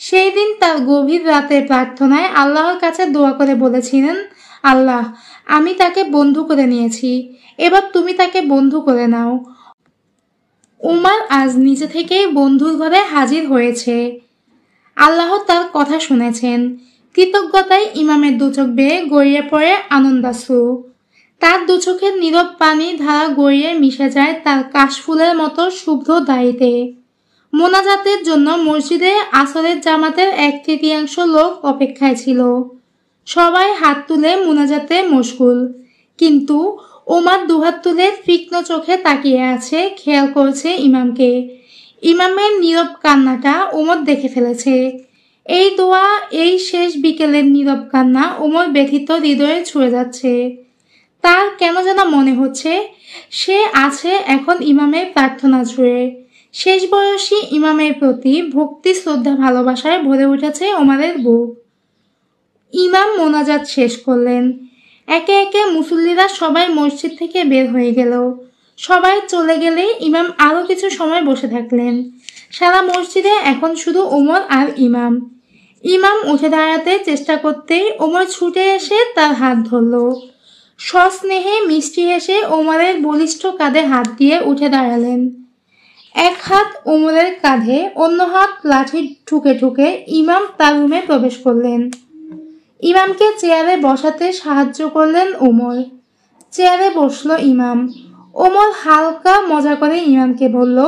সেই দিন তার গভীর রাতের প্রার্থনায় আল্লাহর কাছে দোয়া করে বলেছিলেন, আল্লাহ, আমি তাকে বন্ধু করে নিয়েছি, এবার তুমি তাকে বন্ধু করে নাও। উমার আজ নিজে থেকেই বন্ধুর ঘরে হাজির হয়েছে। আল্লাহ তার কথা শুনেছেন। কৃতজ্ঞতায় ইমামের দুচোখ বেয়ে গড়িয়ে পড়ে আনন্দাশ্রু। তার দুচোখের নীরব পানি ধারা গড়িয়ে মিশে যায় তার কাশফুলের মতো শুভ্র দাড়িতে। মোনাজাতের জন্য মসজিদে আসরের জামাতের 1/3 লোক অপেক্ষায় ছিল। সবাই হাত তুলে মোনাজাতে মশগুল, কিন্তু ওমর দুহাত তুলে তীক্ষ্ণ চোখে তাকিয়ে আছে, খেয়াল করছে ইমামকে। ইমামের নীরব কান্নাটা ওমর দেখে ফেলেছে। এই দোয়া, এই শেষ বিকেলের নীরব কান্না ওমর ব্যথিত হৃদয়ে ছুঁয়ে যাচ্ছে। তার কেন যেন মনে হচ্ছে সে আছে এখন ইমামের প্রার্থনা জুড়ে। শেষ বয়সী ইমামের প্রতি ভক্তি, শ্রদ্ধা, ভালোবাসায় ভরে উঠেছে ওমরের বুক। ইমাম মোনাজাত শেষ করলেন। একে একে মুসল্লিরা সবাই মসজিদ থেকে বের হয়ে গেল। সবাই চলে গেলে ইমাম আরো কিছু সময় বসে থাকলেন। সারা মসজিদে এখন শুধু ওমর আর ইমাম। ইমাম উঠে দাঁড়াতে চেষ্টা করতেই ওমর ছুটে এসে তার হাত ধরল। সস্নেহে মিষ্টি হেসে ওমরের বলিষ্ঠ কাঁধে হাত দিয়ে উঠে দাঁড়ালেন। এক হাত ওমরের কাঁধে, অন্য হাত লাঠি ঠুকে ঠুকে ইমাম তার রুমে প্রবেশ করলেন। ইমামকে চেয়ারে বসাতে সাহায্য করলেন ওমর। চেয়ারে বসলো ইমাম। ওমর হালকা মজা করে ইমামকে বলল,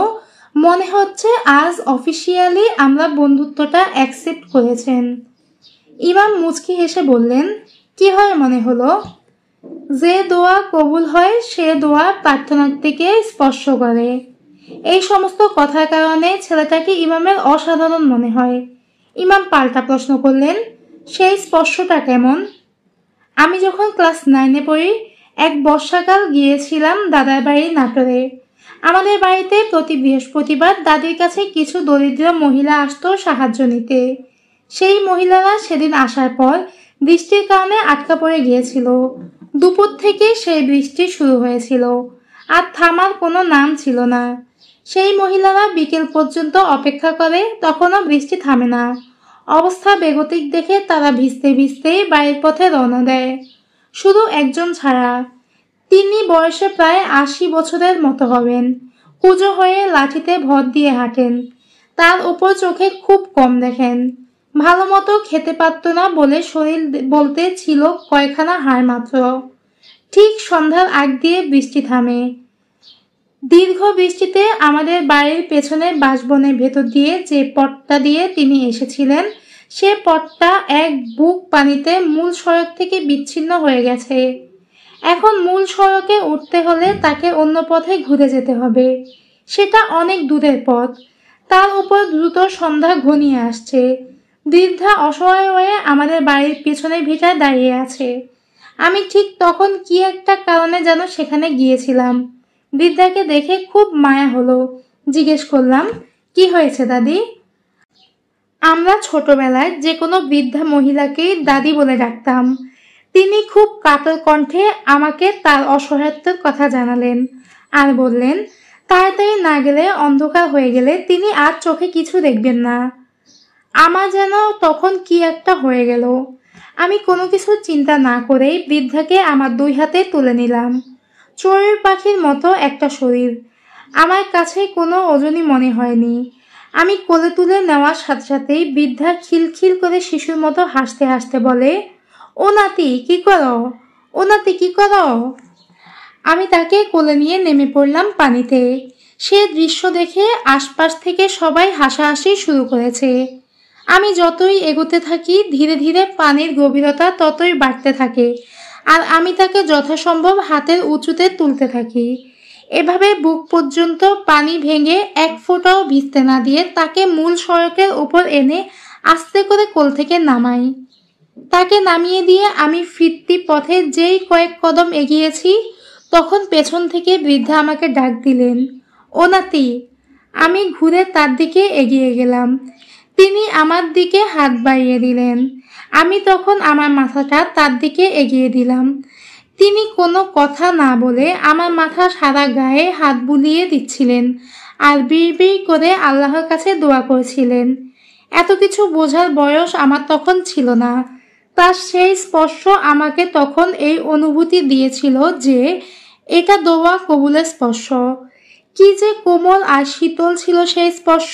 মনে হচ্ছে আজ অফিসিয়ালি আমরা বন্ধুত্বটা অ্যাকসেপ্ট করেছেন। ইমাম মুচকি হেসে বললেন, কিভাবে মনে হলো? যে দোয়া কবুল হয় সে দোয়া প্রার্থনার্থীকে স্পর্শ করে। এই সমস্ত কথার কারণে ছেলেটাকে ইমামের অসাধারণ মনে হয়। ইমাম পাল্টা প্রশ্ন করলেন, সেই স্পর্শটা কেমন? আমি যখন ক্লাস 9-এ পড়ি, এক বর্ষাকাল গিয়েছিলাম দাদার বাড়ি নাটোরে। আমাদের বাড়িতে প্রতি বৃহস্পতিবার দাদির কাছে কিছু দরিদ্র মহিলা আসতো সাহায্য নিতে। সেই মহিলারা সেদিন আসার পর বৃষ্টির কারণে আটকা পড়ে গিয়েছিল। দুপুর থেকে সেই বৃষ্টি শুরু হয়েছিল, আর থামার কোনো নাম ছিল না। সেই মহিলারা বিকেল পর্যন্ত অপেক্ষা করে, তখনও বৃষ্টি থামে না। অবস্থা বেগতিক দেখে তারা ভিজতে ভিজতেই বাড়ির পথে রওনা দেয়, শুধু একজন ছাড়া। তিনি বয়সে প্রায় 80 বছরের মতো হবেন। কুঁজো হয়ে লাঠিতে ভর দিয়ে হাঁটেন। তার উপর চোখে খুব কম দেখেন। ভালো মতো খেতে পারত না বলে শরীর বলতে ছিল কয়খানা হাড় মাত্র। ঠিক সন্ধ্যার আগ দিয়ে বৃষ্টি থামে। দীর্ঘ বৃষ্টিতে আমাদের বাড়ির পেছনের বাঁশবনের ভেতর দিয়ে যে পথটা দিয়ে তিনি এসেছিলেন, সে পথটা এক বুক পানিতে মূল সড়ক থেকে বিচ্ছিন্ন হয়ে গেছে। এখন মূল সড়কে উঠতে হলে তাকে অন্য পথে ঘুরে যেতে হবে। সেটা অনেক দূরের পথ। তার উপর দ্রুত সন্ধ্যা ঘনিয়ে আসছে। বৃদ্ধা অসহায় হয়ে আমাদের বাড়ির পেছনের ভিটায় দাঁড়িয়ে আছে। আমি ঠিক তখন কি একটা কারণে যেন সেখানে গিয়েছিলাম। বৃদ্ধাকে দেখে খুব মায়া হলো। জিজ্ঞেস করলাম, কি হয়েছে দাদি? আমরা ছোটবেলায় যে কোনো বৃদ্ধা মহিলাকেই দাদি বলে ডাকতাম। তিনি খুব কাতর কণ্ঠে আমাকে তার অসহায়ত্বের কথা জানালেন আর বললেন, তাড়াতাড়ি না গেলে, অন্ধকার হয়ে গেলে তিনি আর চোখে কিছু দেখবেন না। আমার যেন তখন কি একটা হয়ে গেল। আমি কোনো কিছু চিন্তা না করেই বৃদ্ধাকে আমার 2 হাতে তুলে নিলাম। চড়ুই পাখির মতো একটা শরীর, আমার কাছে কোনো ওজনই মনে হয়নি। আমি কোলে তুলে নেওয়ার সাথে সাথেই বৃদ্ধা খিলখিল করে শিশুর মতো হাসতে হাসতে বলে, ও নাতি কি করো, ও নাতি কি করো? আমি তাকে কোলে নিয়ে নেমে পড়লাম পানিতে। সে দৃশ্য দেখে আশপাশ থেকে সবাই হাসাহাসি শুরু করেছে। আমি যতই এগোতে থাকি, ধীরে ধীরে পানির গভীরতা ততই বাড়তে থাকে, আর আমি তাকে যথাসম্ভব হাতের উঁচুতে তুলতে থাকি। এভাবে বুক পর্যন্ত পানি ভেঙে এক ফোঁটাও ভিজতে না দিয়ে তাকে মূল সড়কের উপর এনে আস্তে করে কোল থেকে নামাই। তাকে নামিয়ে দিয়ে আমি ফিরতি পথে যেই কয়েক কদম এগিয়েছি, তখন পেছন থেকে বৃদ্ধা আমাকে ডাক দিলেন, ও নাতি। আমি ঘুরে তার দিকে এগিয়ে গেলাম। তিনি আমার দিকে হাত বাড়িয়ে দিলেন। আমি তখন আমার মাথাটা তার দিকে এগিয়ে দিলাম। তিনি কোনো কথা না বলে আমার মাথা সারা গায়ে হাত বুলিয়ে দিচ্ছিলেন আর বিড়বিড় করে আল্লাহর কাছে দোয়া করছিলেন। এত কিছু বোঝার বয়স আমার তখন ছিল না। তার সেই স্পর্শ আমাকে তখন এই অনুভূতি দিয়েছিল যে এটা দোয়া কবুলের স্পর্শ। কি যে কোমল আর শীতল ছিল সেই স্পর্শ।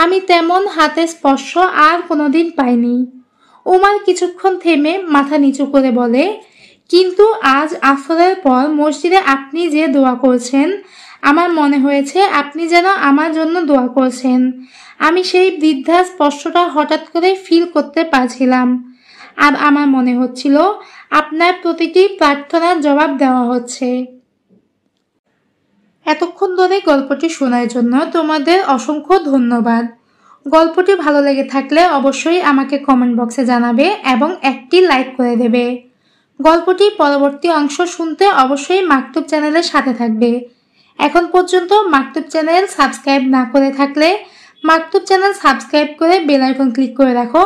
আমি তেমন হাতের স্পর্শ আর কোনোদিন পাইনি। ওমর কিছুক্ষণ থেমে মাথা নিচু করে বলে, কিন্তু আজ আসরের পর মসজিদে আপনি যে দোয়া করছেন, আমার মনে হয়েছে আপনি যেন আমার জন্য দোয়া করছেন। আমি সেই বৃদ্ধা স্পর্শটা হঠাৎ করে ফিল করতে পারছিলাম, আর আমার মনে হচ্ছিল আপনার প্রতিটি প্রার্থনার জবাব দেওয়া হচ্ছে। এতক্ষণ ধরে গল্পটি শোনার জন্য তোমাদের অসংখ্য ধন্যবাদ। গল্পটি ভালো লেগে থাকলে অবশ্যই আমাকে কমেন্ট বক্সে জানাবে এবং একটি লাইক করে দেবে। গল্পটি পরবর্তী অংশ শুনতে অবশ্যই মাকতুব চ্যানেলের সাথে থাকবে। এখন পর্যন্ত মাকতুব চ্যানেল সাবস্ক্রাইব না করে থাকলে মাকতুব চ্যানেল সাবস্ক্রাইব করে বেল আইকন ক্লিক করে রাখো,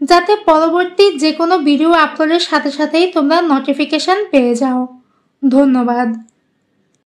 যাতে পরবর্তী যে কোনো ভিডিও আপলোডের সাথে সাথেই তোমরা নোটিফিকেশন পেয়ে যাও। ধন্যবাদ।